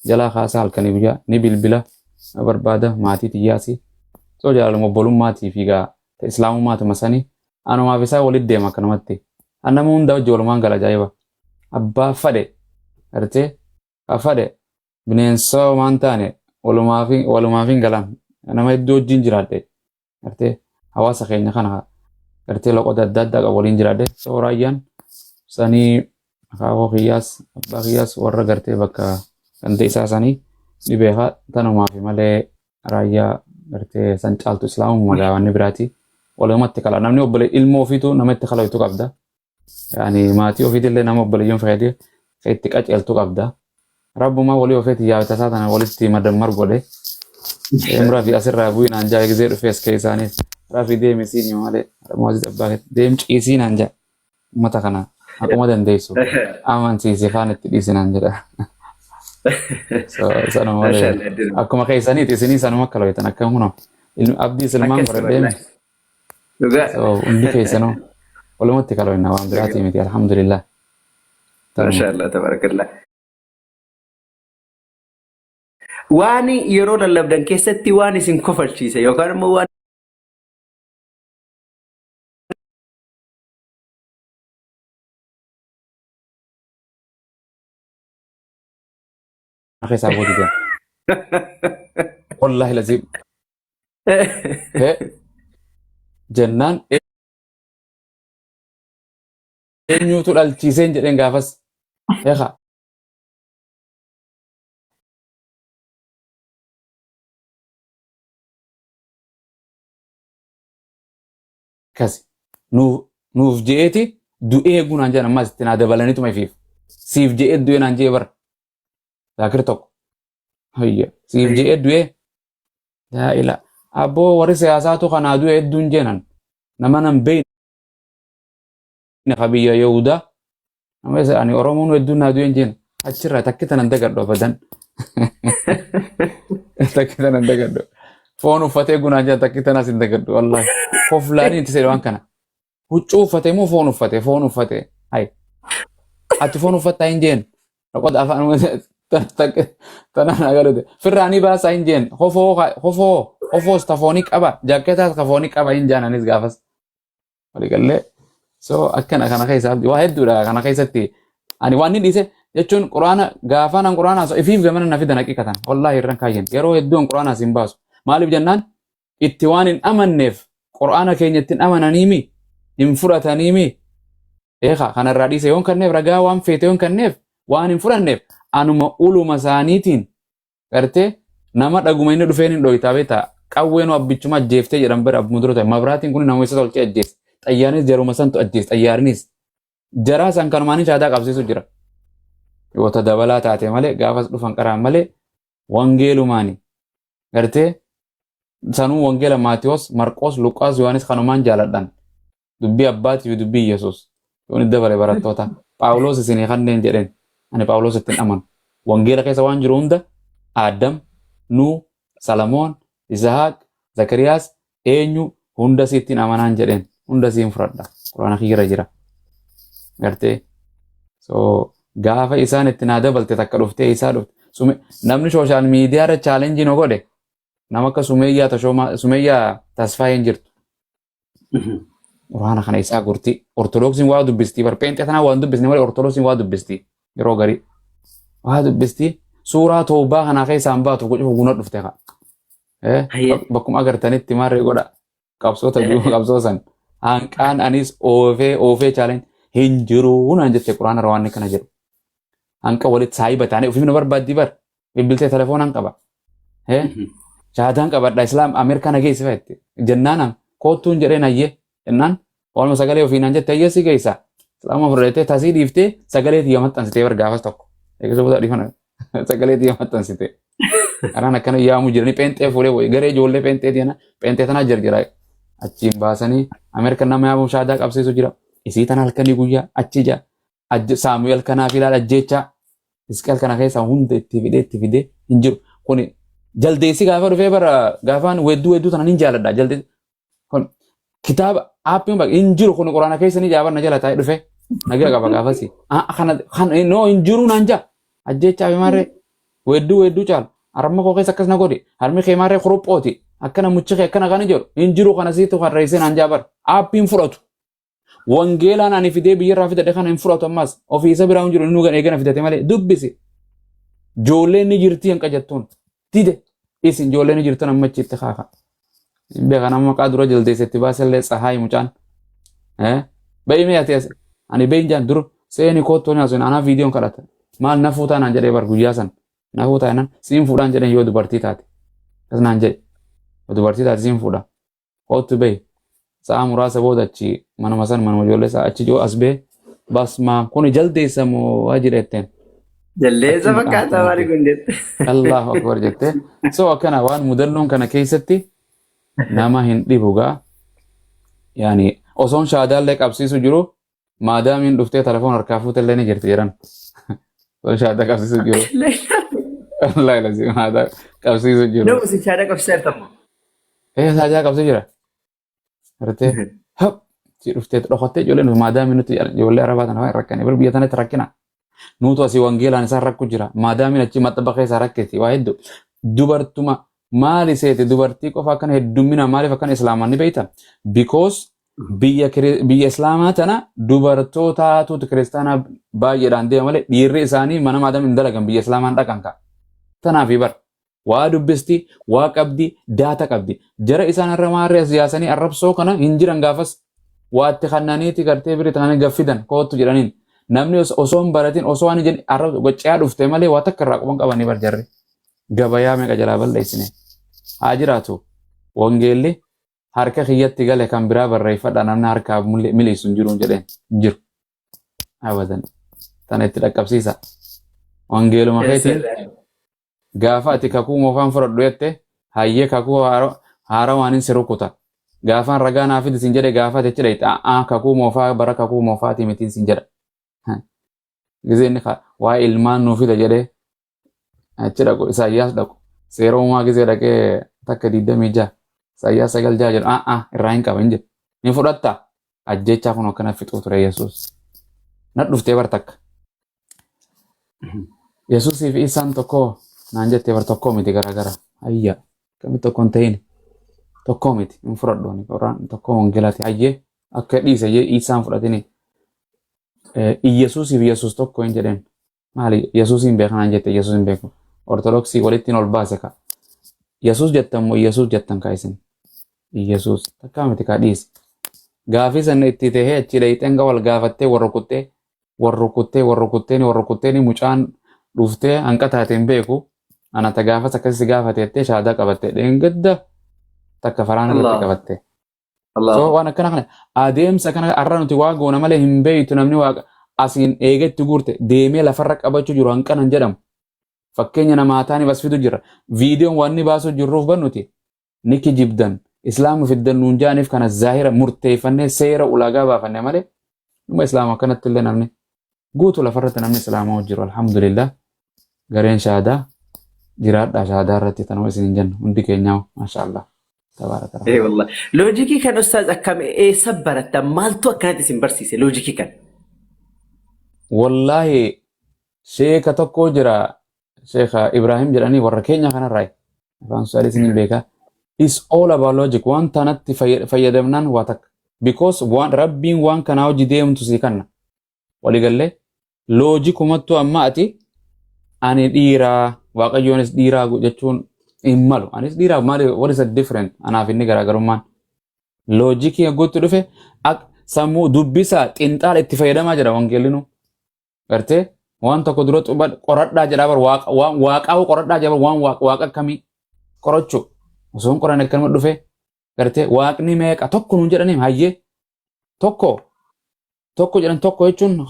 jalaa kaasaa halkanii guyyaa ni bilbila barbaada maatii xiyyaasi. So jaalaluma obbolummaatiif egaa islaamummaatuma sanii anumaaf isaa walitti deema akkanumatti annama hunda hojii walumaan gala ajaa'iba abbaa fadhe gartee fadhe bineensa waan taane walumaaf hin galan nama hedduu wajjin jiraadhe gartee hawaasa keenya kana gartee loqoota adda addaa qabu waliin jiraadhe so Raayyaan sanii akaakoo kiyyaas abbaa kiyyaas warra gartee bakka ganda isaa sanii ni beeka tanumaaf malee Raayyaa gartee san caaltu islaamummaa gaawwanni biraati walumatti kala namni obbolee ilmoo ofiitu namatti kalaitu qabda yaani maatii ofiitillee nama obboleeyyoon fayyadee itti qaceeltu qabda rabbumaa walii ofiitti yaabata saatana walitti madammar godhe emra fi asirraa bu'inaan jaa gizee dhufees keessaanis rafi deemisiin malee moozi abbaa deem ciisiinaan jaa ummata kana akkuma dandeessu amansiisee kaan itti dhiisinaan jedha. Sanuma malee akkuma keessaniiti isinii sanuma akka looytan akka huno abdii silmaan godhadheemi. Hundi keessanuu walumatti kalooyna waan biraatii miti alhamdulillah. Maashaallah tabarakallah. Waan yeroo lallabdan keessatti waan isin kofalchiise yookaan immoo waan Akhisaa boodi jaa. Wallahi lazim. jennaan eenyuutu dhalchiiseen jedheen gaafas eegaa akkasi nuuf je'eeti du'ee gunaan jedhan ammas itti naa dabalaniituma ifiif siif je'ee du'ee naan je'e bara zaakir tokko hayya siif je'ee du'ee yaa ila abboo warri siyaasaatu kanaa du'e hedduun jeenan nama nan beeyne qabiyya Yahudaa nama isa ani Oromoon hedduun naa du'een jeen achirraa takkita nan dagadhu abadan takkita nan dagadhu foon uffatee gunaan jedhan takkita nas hin dagadhu wallaahi koflaanii itti sedhe waan kana huccuu uffatee moo foon uffatee hay ati foon uffattaa hin jeen dhaqoota afaan tanaan agarute firraanii baasaa hin jeen hofoos tafoonii qaba jaakkeetaas kafoonii qaba hin jaananis gaafas waliigallee so akkana kana keessaa waa hedduudha kana keessatti ani waan inni dhiise jechuun quraana gaafaan quraanaa so ifiif gamana na fidan haqiqatan wallaahi irran kaayyen yeroo hedduun quraanaas hin baasu maaliif jennaan itti waan hin amanneef quraana keenyatti hin amananiimi hin fudhataniimi eegaa kanarraa dhiise yoon kanneef ragaa waan feete yoon kanneef waan hin fudhanneef anuma uluma isaaniitiin gartee nama dhaguma inni dhufeen hin dho'itaa beektaa qawween abbichuma ajjeeftee jedhan bira muduroo ta'e mabraatiin kun nama isa tolchee ajjeesse xayyaanis jaruma santu ajjeesse xayyaarnis jaraa san kanumaanii shaadaa qabsiisu jira yoo ta dabalaa taate malee gaafas dhufan qaraan malee wangeelumaani gartee sanuu wangeela Maatiyos Marqos Luqaas Yohaanis kanumaan jaaladhan dubbii abbaatii fi dubbii Yesuus yoon dabale barattoota Phaawulos isinii kanneen jedheen ani Phaawulos ittiin amanu wangeela keessa waan jiru hunda Aadam Nuu Salamoon Isahaaq Zakariyaas eenyu hunda siittiin amanaan jedheen hunda siin fudhadha quraana kiyyira jira gartee so gaafa isaan itti naa dabalte takka dhuftee isaa dhufte namni sooshaal miidiyaa irra chaalenjii no godhe nama akka Sumeeyyaa Tasfaayeen jirtu quraana kana isaa gurti ortodoksiin waa dubbistii barpeenxee tanaa waan dubbisni malee ortodoksiin waa dubbistii yeroo garii waa dubbistii suuraa toobaa kanaa keessaan baatu gochuuf guna dhufte ka bakkuma agartanitti maarree godha qabsoota qabsoosan hanqaan anis oofee chaalenji hin jiru naan jette quraana rawaanni kana jedhu hanqa walitti saayiba taane ofiif na barbaaddii bar bilbiltee telefoonaan qaba shaadaan qabadha islaam ameerikaan geessifa jette jennaanam koottuun jedheen hayyee jennaan waanuma sagalee ofiinaan jette hayyee si geessa islaama fudhatee tasii dhiiftee sagalee xiyya maxxansitee bar gaafas tokko eegisoo butaa dhiifana sagalee xiyya maxxansitee karaan akkana yaamu jiranii pheenxee fuudhee garee ijoollee pheenxee diana pheenxee tanaa jarjira achiin baasanii ameerikaan nama yaamu shaadaa qabsiisu jira isii tana halkanii guyyaa achi jaa Saamu'eel kanaaf ilaala ajjeechaa Hisqeel kana keessa hunda itti fidee hin jiru kuni jaldeessi gaafa dhufee bara gaafaan wedduu tanan hin jaaladha jaldeessi kun kitaaba aappiin baqa hin jiru kun quraana keessa ni jaabanna jala taa'ee dhufee nagaa qaba gaafasi kan no hin jiru naan jaa ajjeechaa fi maarree wedduu caala harma koo keessa akkas na godhe harmi kee maarree kurophooti akkana muchi kee akkana kan jedhu hin jiru kana siitu kan reessee naan jaabar aappiin fudhatu wangeelaan ani fidee biyyarraa fidadhe kana hin fudhatu ammas ofiisa biraa hin jiru inni eegana fidate malee dubbisi ijoolleen ni jirti hanqa jettuun dide isin ijoolleen ni jirtu amma achitti kaaka beeka nama maqaa dura jaldeessetti baasellee tsahaay mucaan ba'i mee ati ani bein jaan dur seeni koottoon yaasun anaa viidiyoon kadhata maal na fuutaa naan jedhee bar guyyaa san na fuutaa naan siin fuudhaan jedhan yoo dubartii taate kas naan jedhe yoo dubartii taate siin fuudha koottu be'i sa'a muraasa booda achi manuma ijoollee isaa achi joo as bee basmaa kuni jaldeessa moo waa jedhetteen jaldeessa fakkaata maali kun jette Allahu akbar jette so akkana waan mudannoon kana keessatti nama hin dhibugaa yaani osoon shaadaallee qabsiisu jiru maadaamiin dhuftee telefoon harkaa fuutellee ni jirti jedhan osoon shaadaa qabsiisu jiru wallahi lazim haadaa qabsiisu jiru no si shaadaa qabsiisertammo shaadaa qabsiisu jira artee hap si dhuftee dhokottee ijoolleen maadaamiin nuti ijoollee arabaa tana rakkanii bira biyya tanatti rakkina nuutu asii wangeelaan isaan rakku jira maadaamiin achi maxxaba keessaa rakkiti waa hedduu dubartuma maali seete dubartii qofa akkana heddummina maaliif akkana islaamaan ni beeyta because biyya islaamaa tana dubartootaatu kiristaanaa baay'eedhaan deema malee dhiirri isaanii mana maadaamiin hin dalagan biyya islaamaan dhaqan ka tanaafi bar waa dubbisti waa qabdi daata qabdi jara isaan irra maarree siyaasanii arrabsoo kana hin jiran gaafas waatti kannaniiti gartee biri ta'anii gaffidan kootu jedhaniin namni osoo hin baratin osoo waan jedhin arrabsoo goccaa dhufte malee waa takka irraa quban qabanii barjarre gabayaa meeqa jalaa balleessine haa jiraatu wangeelli harka kiyyatti gale kan biraa barreeffadha namni harkaa miliisu hin jiruun jedheen jiru abadan tana itti dhaqqabsiisa wangeeluma keetiin gaafa ati kakuu moofaan fudhadhu jette hayyee kakuu haara waanin si rukuta gaafaan ragaa naa fidi sin jedhe gaafa ati cidha kakuu moofaa bara kakuu moofaatii mitiin sin jedha gizeenni waa ilmaan nuu fida jedhe achi dhaqu isaayyaas dhaqu seera uumaa gizee dhaqee takka 26 isaayyaas 9 jedhu irraa hin qaba hin jedhe ni fudhatta ajjechaa kun akkana fixuu ture Yesuus na dhuftee bar takka Yesuusii fi isaan tokko naan jettee bar tokko miti garagara ayya kami tokko hin ta'in tokko miti hin fudhadhu qoraan tokko wangeelaati hayyee akka dhiise isaan fudhatini Yesuusii fi Yesuus tokko hin jedheen maali Yesuusiin beekan naan jette Yesuus hin beeku ortodoksii walittiin ol baase ka Yesuus jettan moo Yesuus jettan ka isin Yesuus takkaa miti ka dhiise gaafii sanna itti tahee achi dhayxeen wal gaafattee warrukuttee mucaan dhuftee hanqa taateen beeku anata gaafas akkasii gaafateettee shaadaa qabattee dheengadda takka faraan irratti qabattee. So waan akkana kana adeemsa kana arra nuti waa goona malee hin beeytu namni waa asiin eegetti guurte deemee lafarra qabachuu jiru hanqanan jedhamu. Fakkeenya namaa taanii bas fidu jira. Viidiyoon waan inni baasuu jirruuf bannuti ni kijibdan islaamu fiddan nuun jaaniif kana zaahira murteeffannee seera ulaagaa baafannee malee dhuma islaama akkanatti illee namni guutuu lafarratti namni islaamaa jiru alhamdulillah gareen shaadaa jiraadhaa shaadaa irratti tanuma isin hin jennu hundi keenyaa maashaallah tabaaraka rabbi. Wallah loojikii kan ustaaz akkam eessa baratta maaltu akkanatti isin barsiise loojikii kan? Wallahi sheeka tokko jira sheeka Ibrahim jedhanii warra keenya kanarraa afaan Suudii isin beekaa. It's all about logic. Waan tanatti fayyadamnaan waa takka. Because waan rabbiin waan kanaa hojii deemtu si kanna. Waliigallee loojikumatti amma ati ani dhiiraa waaqayyoonis dhiiraa jechuun hin malu. Anis dhiiraa maali what is a different anaaf inni garaagarummaan. Loojikii guutuu dhufe sammuu dubbisaa xinxaala itti fayyadamaa jira wangeellinu. Gartee waan tokko dura qoradhaa jedhaa bar waaqaa qoradhaa jedhaa waan waaqa akkamii qorachuu. Osoon qoraan akkanuma dhufe gartee waaqni meeqa tokko nuun jedhanii hayyee tokko jedhan tokko jechuun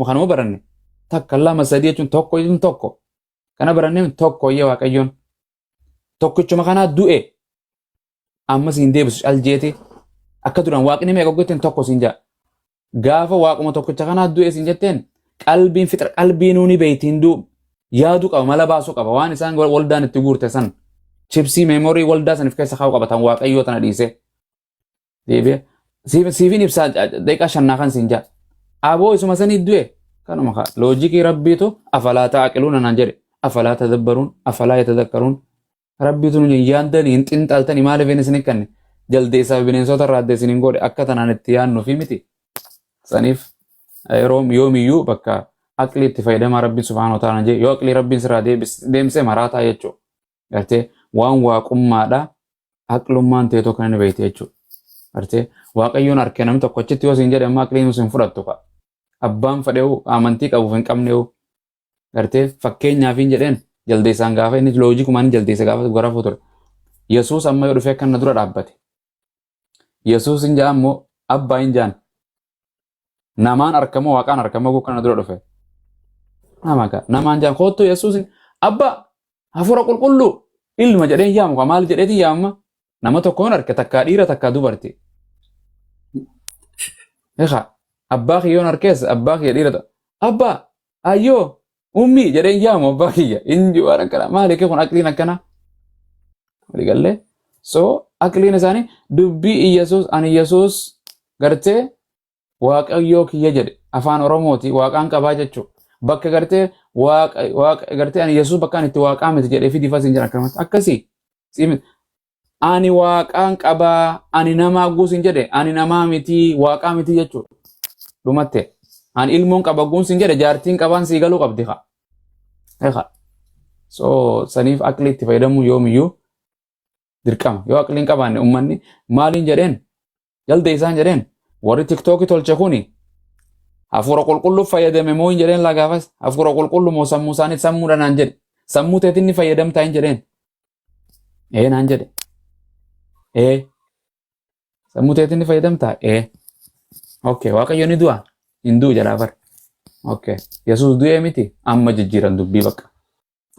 kanuma baranne takka lama sadii jechuun tokko jechuun tokko kana barannee tokko yee waaqayyoon tokkichuma kanaa du'e amma siin deebisu caljeeti akka duraan waaqni meeqa gotteen tokko siin jaa gaafa waaquma tokkicha kanaa du'e siin jetteen qalbiin fixra qalbii nuuni beeytiin yaaduu qaba mala baasuu qaba waan isaan waldaan itti guurte san. Chipsii memorii waldaa sanif keessa kaa'u qabatan waaqayyoo tana dhiisee. Deebi'ee siifin ibsaa daqiiqaa shannaa kan siin jaa. Aboo isuma sanii du'e kanuma kaa loojikii rabbiitu afalaa taaqiluun naan jedhe afalaa tadabbaruun afalaa yatadakkaruun rabbiitu nuyi yaandanii hin xinxaaltanii maaliif hin isin kanne jaldeessaa bineensota irraa adda isin hin godhe akka tanaan itti yaadnu fi miti. Saniif yoomiyyuu bakka aqlii itti fayyadamaa rabbiin subhaanahu wa ta'aala jee yoo aqlii rabbiin sirraa deemsee maraataa jechuudha. Gartee waan waaqummaadha aqlummaan ta'e tokko inni beekte jechuudha. Gartee waaqayyoon harkee namni tokko achitti yoo siin jedhe amma aqliin sun fudhattu ka. Abbaan fedheewu amantii qabuuf hin qabneewu. Gartee fakkeenyaaf hin jedheen jaldeessaan gaafa inni loojikumaan jaldeessa gaafa garafuu ture. Yesuus amma yoo dhufee akka na dura dhaabbate. Yesuus hin jaa ammoo abbaa hin jaan. Namaan argamoo waaqaan argamoo kana dura dhufe. Namaan jaan kootu Yesuus abbaa hafuura qulqulluu ilma jedheen yaamu maal jedheeti yaamma nama tokkoon arge takkaa dhiira takkaa dubarti. Abbaa kiyyoon argeessa abbaa kiyya dhiira abbaa ayyoo ummii jedheen yaamu abbaa kiyya inni waan akkana maali kun aqliin akkana waliigallee so aqliin isaanii dubbii Iyyasuus ani Yesuus gartee waaqayyoo kiyya jedhe afaan Oromooti waaqaan qabaa jechuudha. Bakka gartee waaqa gartee ani Yesuus bakka ani itti waaqaa miti jedhee fi difas hin jiran akkanumatti akkasii ani waaqaan qabaa ani namaa guus hin jedhe ani namaa miti waaqaa miti jechuudha. Dhumatte ani ilmoon qaba guus hin jedhe jaartiin qabaan sii galuu qabdi haa. So saniif aqli itti fayyadamu yoomiyyuu dirqama. Yoo aqli hin qabaanne ummanni maaliin jedheen jalde isaan jedheen warri tiktookii tolche kuni hafuura qulqulluuf fayyadame moo hin jedheen lagaafas hafuura qulqullu moo sammuu isaaniif sammuudha naan jedhe sammuu teetiin ni fayyadamtaa hin jedheen naan jedhe sammuu teetiin ni fayyadamtaa okay waaqayyo ni du'a hin du'u jedhaa bar okay yesuus du'ee miti amma jijjiiran dubbii bakka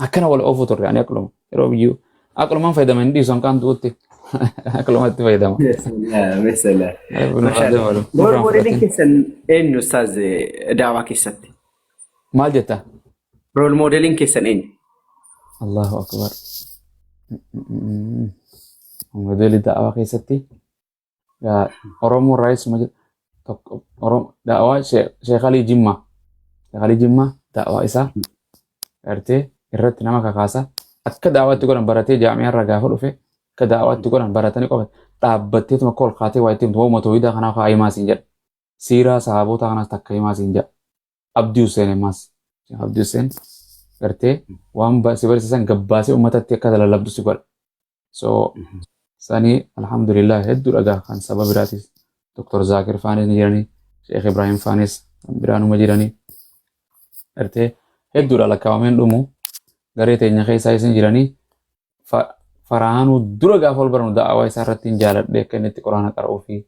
akkana wal oofuu turre ani aqluma yeroo biyyuu aqlumaan fayyadaman dhiisan kaan du'utti aqlumatti fayyadama. Mesela. Role modeling keessan eenyu ustaaz daawaa keessatti? Maal jetta? Role modeling keessan eenyu? Allahu akbar. Modeelii daawaa keessatti Oromoo Raayis daawaa Sheekh Ali Jimmaa. Sheekh Ali Jimmaa daawaa isaa gartee irratti nama kakaasa akka daawaatti godhan baratee jaamiyaa irraa gaafa dhufe akka daawaatti godhan baratanii qofa dhaabbatteetuma kol kaatee waa ittiin ta'uu mootoo hidaa kanaaf haa himaa siin jedha. Siiraa sahaboota kanaas takka himaa siin jedha. Abdii Hussein himaas. Abdii Hussein gartee waan si barsiisan gabbaasee uummatatti akka lallabdu si godha. So sanii alhamdulillah hedduu dhagaa kan saba biraatis Dr. Zakir Faanis ni jiranii Sheekh Ibrahim Faanis biraanuma jiranii gartee hedduudha lakkaawameen dhumu garee teenya keessaa isin jiranii faraanuu dura gaafa ol baranu da'awaa isaa irratti hin jaaladhe akka inni itti quraana qara'uu fi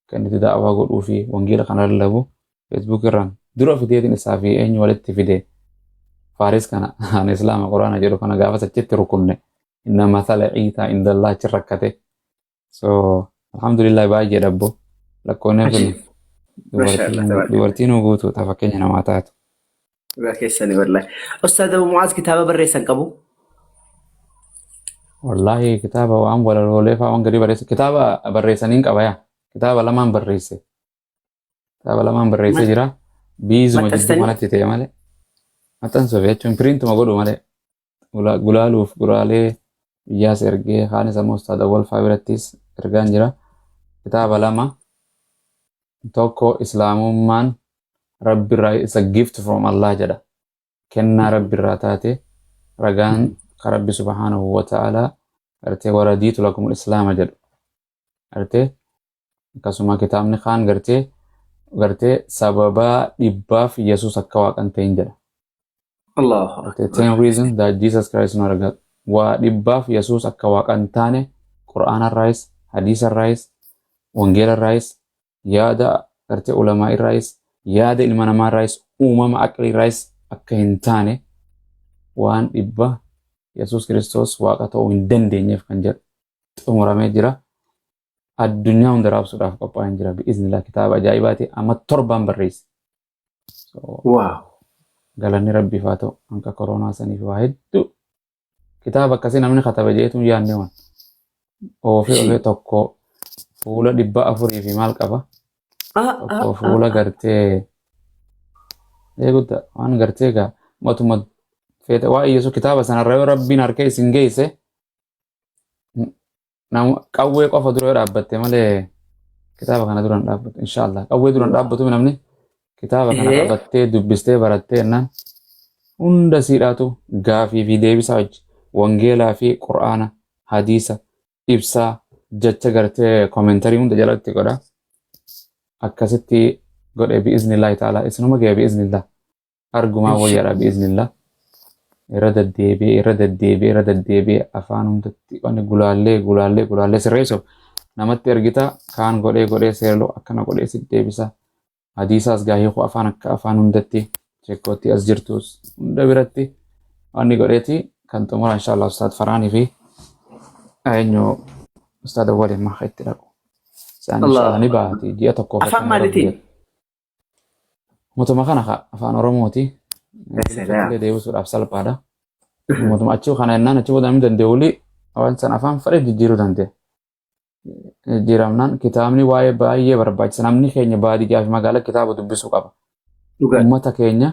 akka inni itti da'awaa godhuu fi wangeela kana lallabu feesbuuk irraan dura fideetiin isaa fi eenyu walitti fide faaris kana an islaama quraana jedhu kana gaafa sachitti rukunne inna mathala ciitaa indallaa achi rakkate so alhamdulillah baay'ee dhabbo lakkoonnee kun dubartiin guutuudha fakkeenya namaa taatu. Keessanii wallahi. Ustaaz Abu Mu'aaz kitaaba barreessan qabu? Wallahi kitaaba waan walaloolee fa'aa waan gadi barreesse kitaaba barreessaniin qaba yaa kitaaba lamaan barreesse jira biizuma jidduu manatti ta'e malee maxxansuuf jechuun piriintuma godhu malee gulaaluuf guraalee biyyaas ergee haanis ammoo Ustaaz Awwal fa'aa birattis ergaan jira kitaaba lama tokko islaamummaan Rabbi irraa is a gift from Allah jedha kennaa Rabbi irraa taate ragaan Rabbi subhanahu wa ta'ala gartee waradiitu lakumul islaama jedhu gartee akkasuma kitaabni kaan gartee sababaa dhibbaaf Yesuus akka waaqan ta'in jedha. Allah. 10 reasons that Jesus Christ not a God. Waa dhibbaaf Yesuus akka waaqan taane Qur'aana irraayis hadiisa irraayis wangeela irraayis yaada gartee ulamaa irraayis yaada ilma namaa irraayis uumama aqli irraayis akka hin taane waan dhibba Yesuus Kiristoos waaqa ta'uu hin dandeenyeef kan jedhu xumuramee jira. Addunyaa hunda raabsuudhaaf qophaa'een jira. Bi'iznillah kitaaba ajaa'ibaati amma 7 barreesse. Wow. Galanni Rabbiif haa ta'u hanqa koronaa saniif waa hedduu kitaaba akkasii namni kataba jeetu yaadne waan ofii tokko fuula 400 fi maal qaba. Tokko fuula gartee eeguudha waan gartee gaa mootummaa feete waa Yesuus kitaaba sanarra yoo Rabbiin harka isin geesse nama qawwee qofa dura yoo dhaabbatte malee kitaaba kana duraan dhaabbatu inshallah qawwee duraan dhaabbatu namni kitaaba kana qabattee dubbistee barattee ennaan hunda siidhaatu gaafii fi deebisaa wajji wangeelaa fi qur'aana hadiisa ibsaa jecha gartee koomentarii hunda jalatti godha akkasitti godhe bi'iznillaahi ta'ala isinuma ga'e bi'iznillah argumaa wayyaadha bi'iznillah irra deddeebi'ee afaan hundatti wanni gulaallee sirreessuuf namatti ergita kaan godhee seerloo akkana godhee si deebisa hadiisaas gaahii afaan akka afaan hundatti jekkootti as jirtus hunda biratti wanni godheeti kan xumura inshallah Ustaad Faraanii fi eenyu Ustaad Awwal maha itti dhaqu isaan inshallah ni baati ji'a tokko afaan maalitiin mutuma kana afaan Oromooti deebisuudhaaf salphaadha. Mutuma achi kana ennaan achi booda namni danda'uuli waan san afaan fedhe jijjiiruu danda'a. Jijjiiramnaan kitaabni waa'ee baay'ee barbaachisa. Namni keenya baadiyyaa fi magaalaa kitaaba dubbisuu qaba. Uummata keenya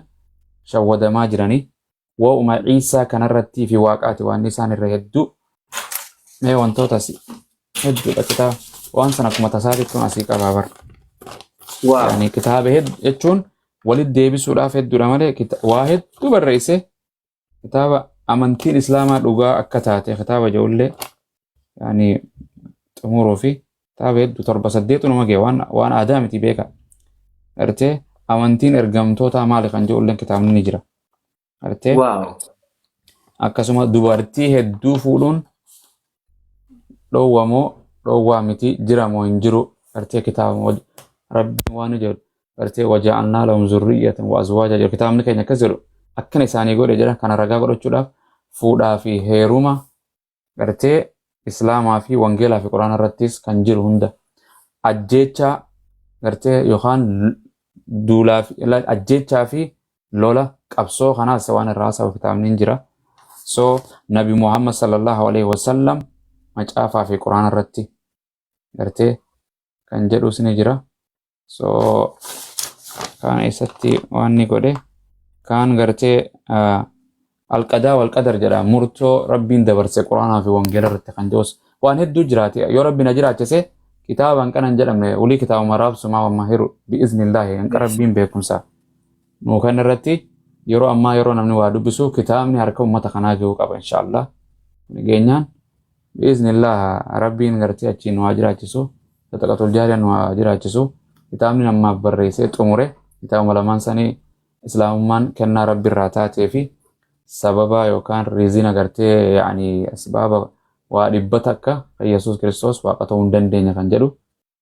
shawwadamaa jiranii waa'uma Ciisaa kanarrattii fi waaqaati waan isaan irra hedduu mee wantootas hedduudha kitaaba waan san akkuma tasaatitti asii qabaa bar. Yani kitaaba jechuun walitti deebisuudhaaf hedduudha malee waa hedduu barreesse kitaaba amantiin islaamaa dhugaa akka taate kitaaba ijoollee yani xumuruu fi kitaaba hedduu 7-8 nama ga'e waan aadaa miti beeka. Gartee amantiin ergamtoota maali kan ijoolleen kitaabni ni jira. Gartee akkasuma dubartii hedduu fuudhuun dhoowwamoo dhoowwaa miti jiramoo hin jiru. Gartee kitaaba rabbiin waan jedhu gartee waja'alnaa lahum zurriyyatan wa azwaaja jedhu kitaabni keenya akkas jedhu akkana isaanii godhe jedha. Kana ragaa godhachuudhaaf fuudhaa fi heeruma gartee islaamaa fi wangeelaa fi quraana irrattis kan jiru hunda ajjeechaa gartee yookaan duulaa fi ajjeechaa fi lola qabsoo kanaas waan irraa haasa'u kitaabni hin jira. So nabi Muhammad sallallahu alaihi wasallam macaafaa fi quraana irratti gartee kan jedhus ni jira. So kana isatti waan ni godhe kan gartee alqadaa wal qadar jedha murtoo rabbiin dabarse quraanaa fi wangeela irratti kan jedhus waan hedduu jiraati. Yoo rabbiin ajiraachise kitaaban kanan jedhamne ulii kitaaba maraabsumaa wammahiru bi'iznillaahi hanqa rabbiin beekumsa nuu kan irratti yeroo ammaa yeroo namni waa dubbisu kitaabni harka ummata kanaa ga'uu qaba inshaallah. Nageenyaan bi'iznillah rabbiin gartee achiin waa jiraachisu sadaqatul jaariyan waa jiraachisu kitaabni namaaf barreessee xumure kitaabuma lamaan sanii islaamummaan kennaa rabbi irraa taatee fi sababa yookaan riizina gartee yani asbaaba waa dhibbata akka Yesuus Kiristoos waaqa ta'uu hin dandeenya kan jedhu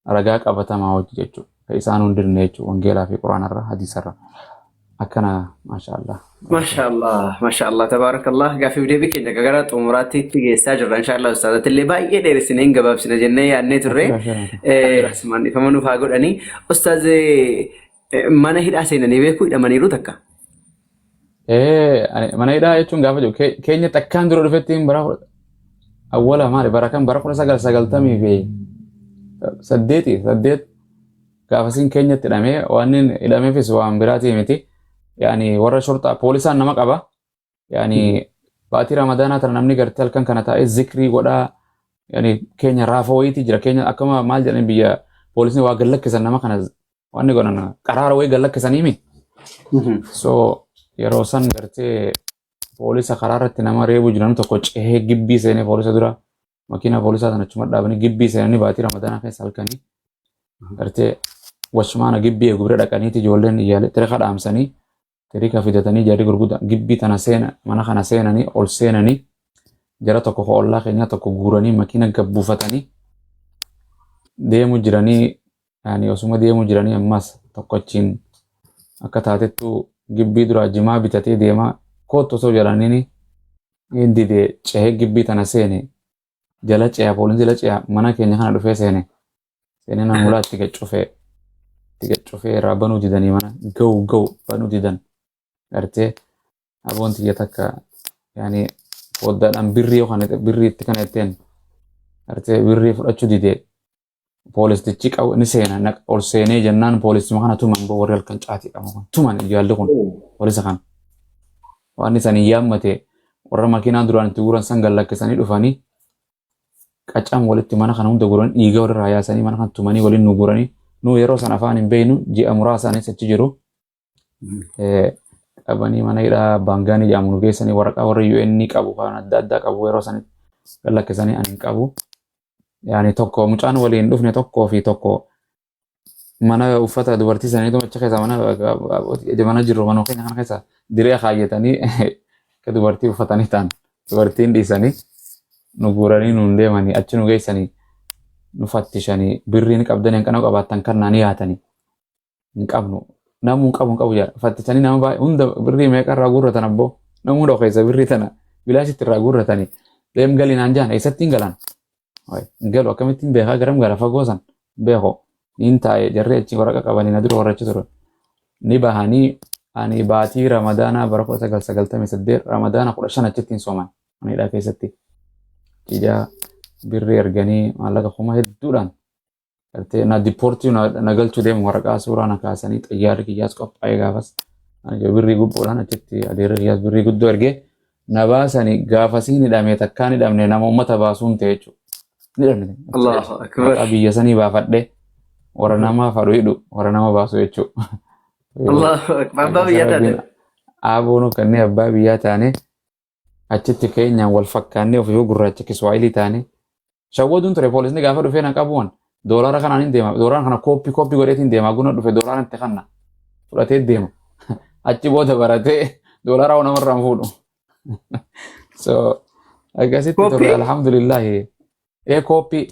ragaa qabatamaa hojii jechuudha. Kan isaan hundirne jechuudha wangeelaa fi quraanarra hadiisarra akkana maashaallah. Maashaallah tabaarakallah gaafii deebii keenya gara xumuraatti itti geessaa jirra inshaallah ustaazatti illee baay'ee dheeressinee hin gabaabsine jennee yaadnee turre manifama nuuf haa godhanii ustaazee mana hidhaa seenanii beekuu hidhamaniiru takka. Mana hidhaa jechuun gaafa jiru keenya takkaan dura dhufettiin bara awwala maali bara kan bara 1998 gaafasiin keenyatti hidhamee waan hidhameefis waan biraatii miti. Yani warra shortaa poolisaan nama qaba. Yani baatii ramadaanaa tana namni gartee halkan kana taa'ee zikrii godhaa. Yani keenya raafa wayiitii jira. Keenya akkuma maal jedhanii biyya poolisni waa gallakkisan nama kana waan ni godhan qaraara wayii gallakkisaniimi. So yeroo san gartee poolisa karaarratti nama reebuu jiran tokko cehee gibbii seenee poolisa dura makiina poolisaa sana achuma dhaabanii gibbii seenanii baatii ramadaanaa keessa halkanii gartee washmaana gibbii eegu bira dhaqaniiti ijoolleen iyyaalee tirika dhaamsanii tirika fidatanii jarri gurguddaa gibbii tana seena mana kana seenanii ol seenanii jara tokko ollaa keenyaa tokko guuranii makiina gabbuufatanii deemu jiranii yani osuma deemu jiranii ammas tokko achiin akka taatettu gibbii dura jimaa bitatee deemaa kootu osoo jedhaniini inni de cehee gibbii tana seene jala ceha poolisiin jala ceha mana keenya kana dhufee seene seenee namulaa itti gaccufee irraa banuu didanii mana ga'u banuu didan gartee aboon tiyya takka yani foddaadhaan birrii yookaan birrii itti kana jetteen gartee birrii fudhachuu didee poolistichi qabu ni seena ol seenee jennaan poolisuma kana tuman boo warri halkan caatii qabu tuman ijoollee kun poolisa kana waan isanii yaammate warra makiinaan duraan itti guuran san gallakkisanii dhufanii qacaan walitti mana kana hunda guuran dhiiga walirraa yaasanii mana kana tumanii waliin nu guuranii nu yeroo san afaan hin beeynu ji'a muraasaanis achi jiru qabanii mana hidhaa baangaanii jedhamu nu geessanii waraqaa warra UN qabu kan adda addaa qabu yeroo san gallakkisanii ani hin qabu. Yani tokko mucaan waliin dhufne tokkoo fi tokko mana uffata dubartii sanii achi keessa mana jirru mana keenya kana keessa diree kaayyatanii akka dubartii uffatanii ta'an dubartiin dhiisanii nu guuranii nu deemanii achi nu geessanii nu fattishanii birriin qabdanii hanqana qabaattan kannaa ni yaatanii hin qabnu namuu qabu jedha fattishanii nama baay'ee hunda birrii meeqa irraa guurratan abboo namuu hunda keessa birrii tana bilaashitti irraa guurratanii deem galinaan jaan eessatti hin galan. Galu akkamittiin beekaa garam gara fagoo san beeko niin taa'e jarri achi waraqa qabanii na dura warra achi turan ni bahanii ani baatii ramadaanaa bara 1998 ramadaana 15 achittiin sooman manidhaa keessatti ijaa birrii erganii maallaqa kuma hedduudhaan gartee na dipoortii na galchuu deemu waraqaa suuraa na kaasanii xayyaarri kiyyaas qophaa'ee gaafas ani birrii gubboodhaan achitti adeerri kiyyaas birrii guddoo ergee na baasanii gaafasiin hidhamee takkaan hidhamne nama uummata baasuun ta'e jechuudha. Allahu akbar. Biyya sanii baafadhe warra nama fadhu hidhu warra nama baasu jechuudha. Allahu akbar. Abbaa biyyaa taate. Aboonu kanneen abbaa biyyaa taane achitti keenyaan wal fakkaannee ofii gurraacha Kiswaahilii taane shawwaduun ture poolisni gaafa dhufee na qabuun doolaara kanaan hin deema doolaara kana kooppii godheetiin deema guna dhufe doolaara itti kanna fudhatee deema achi booda baratee doolaara hoo namarraa hin fuudhu so akkasitti ture alhamdulillahi kooppii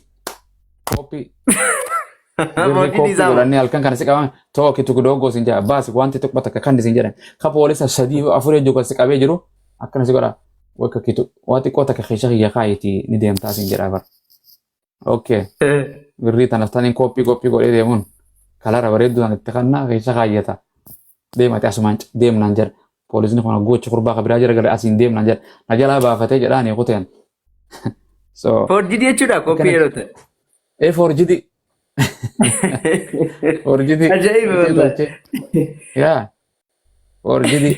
birri kooppii godhannee halkan kana si qabame tokki tukku doggoo sin jedha baasi wanti tokko takka kan sin jedhan ka poolisa sadii afurii jiru si qabee jiru akkana si godha wakka kitu wati kota ka khisha ya khayti ni deemtaa sin jedha bar okay birri tanaftaniin kooppii godhee deemuun kalara bareedduu itti kanna khisha khayyata deemate asumaan deemnaan jedha poolisni kun gocha qurbaa qabiraa jira gara asiin deemnaan jedha na jalaa baafatee jedhaan kuteen so forjidi jechuudha kooppii yeroo ta'e forjidi forjidi ajaa'iba wallahi yaa forjidi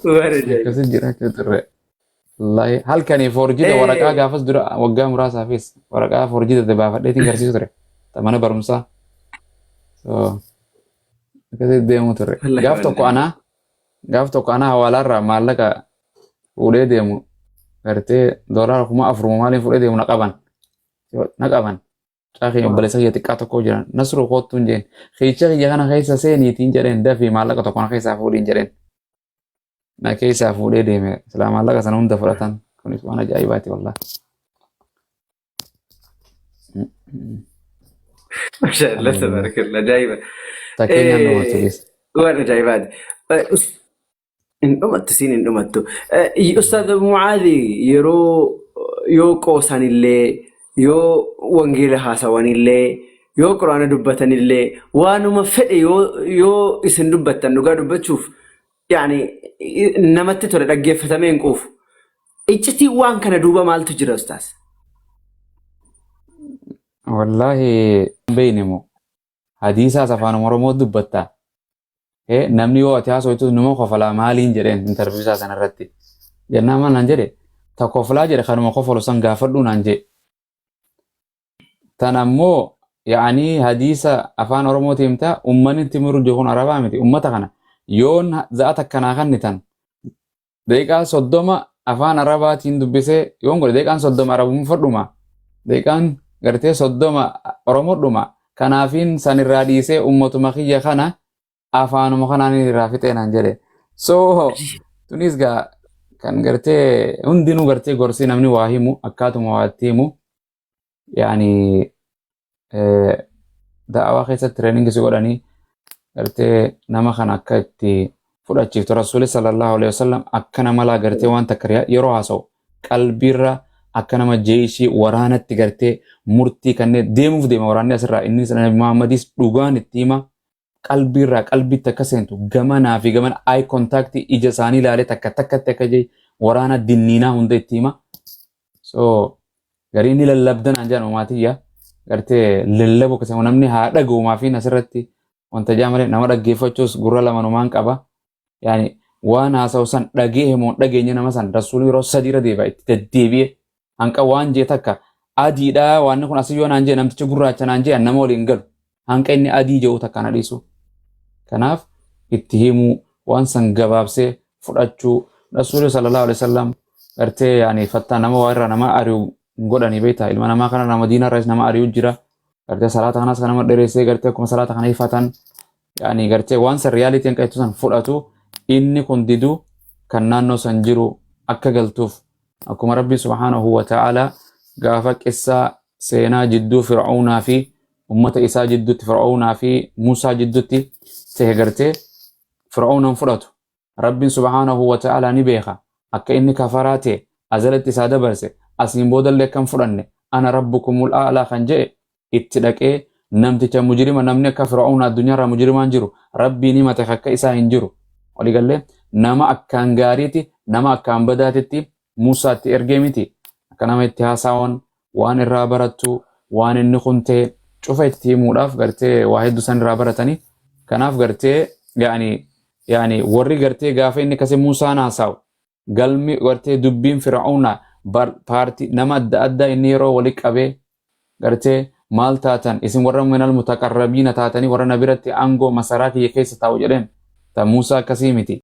warajai kasi jiraachuu turre wallahi halkanii forjida waraqaa gaafas dura waggaa muraasaafis waraqaa forjida baafadheetiin garsiisu ture mana barumsaa so akkasitti deemu turre gaaf tokko anaa hawaalaarraa maallaqa fuudhee deemu gartee doolaara 4,000 maaliin fuudhee deemu na qaban caaqii obboleessa kiyya xiqqaa tokko jiran nasruu koottuun jeen xiicha kiyya kana keessa seeniitiin jedheen dafii maallaqa tokko na keessaa fuudhiin jedheen na keessaa fuudhee deeme silaa maallaqa sana hunda fudhatan kunis waan ajaa'ibaati wallah mashallah tabarakallah ajaa'iba takkeenyaan dhumatu keessa waan ajaa'ibaati in dhumattu siin hin dhumattu ustaad Mucaadi yeroo yoo qoosanillee yoo wangeela haasawanillee yoo quraana dubbatanillee waanuma fedhe yoo isin dubbattan dhugaa dubbachuuf yaani namatti tole dhaggeeffatamee hin quufu iccitii waan kana duuba maaltu jira ustaas wallahi beeynimu hadiisaas afaan oromoo dubbattaa namni yoo ati haasawtu numa kofalaa maaliin jedheen interviisaa sana irratti jennaa maal naan jedhe ta koflaa jedhe kanuma kofalu san gaafadhuu naan jedhe tan ammoo yaanii hadiisa afaan oromoo tiimtaa ummanni itti miru jehun arabaa miti ummata kana yoon za'ata akkanaa kannitan daqiiqaa 30 afaan arabaatiin dubbisee yoon godhe daqiiqaan 30 arabuun fadhuma daqiiqaan gartee 30 oromoo dhuma kanaafiin san irraa dhiisee ummatuma kiyya kana afaanuma kanaan irraa fixeenaan jedhe so tunis gaa kan gartee hundinuu gartee gorsii namni waa himu akkaatuma waa itti himu yaani da'awaa keessatti tireeningii si godhanii gartee nama kana akka itti fudhachiiftu rasuuli sallallahu alaihi wasallam akka nama laa gartee waan takka yeroo haasa'u qalbiirra akka nama jeeshii waraanatti gartee murtii kanneen deemuuf deema waraanni asirraa inni Muhammadis dhugaan itti hima qalbiirraa qalbitti akka seentu gamanaa fi gamana eye contact ija isaanii ilaalee takkatti akka jee waraana dinniinaa hunda itti hima so garii inni lallabdanaan jedhan umaatiyya gartee lallabu akkasuma namni haa dhaga'umaa fi asirratti wanta jaamalee nama dhaggeeffachuus gurra lamanumaan qaba yaani waan haasa'u san dhagee moo dhageenye nama san rasuulli yeroo sadiirra deebi'a itti deddeebi'e hanqa waan jee takka adiidhaa waan kun asii yoo naan jee namtichi gurraacha naan jee nama waliin galu hanqa inni adii jedhu takka na dhiisu kanaaf itti himuu waan san gabaabsee fudhachuu rasuulli sallallahu alaihi wasallam gartee yaani fattaa nama waa irraa nama ari'u godhanii beektaa ilma namaa kana nama diinarraas nama ari'u jira gartee salaata kanas nama dheereessee gartee akkuma salaata kana ifatan yaani gartee waan san riyaalitiin qayyatu san fudhatu inni kun didu kan naannoo san jiru akka galtuuf akkuma rabbi subhaanahu wa ta'ala gaafa qissaa seenaa jidduu fir'aunaa fi ummata isaa jidduutti fir'aunaa fi Muusaa jidduutti ta'e gartee fir'aunan fudhatu rabbiin subhaanahu wa ta'ala ni beeka akka inni kafaraa ta'e azalatti isaa dabarse asiin boodallee kan fudhanne ana rabbukumul a'laa kan jedhe itti dhaqee namticha mujrima namni akka fir'aunaa addunyaarraa mujrimaan jiru rabbiin himate akka isaa hin jiru waligallee nama akkaan gaariiti nama akkaan badaatitti Muusaatti ergee miti akka nama itti haasawwan waan irraa barattu waan inni kun ta'e cufa itti himuudhaaf gartee waa hedduu san irraa baratanii kanaaf gartee yaani warri gartee gaafa inni kasi Muusaan haasawu galmi gartee dubbiin fir'aunaa paartii nama adda addaa inni yeroo wali qabee gartee maal taatan isin warra minal mutaqarrabiina taatanii warra na biratti aangoo masaraa kiyya keessa taa'u jedheen ta Muusaa akkasii miti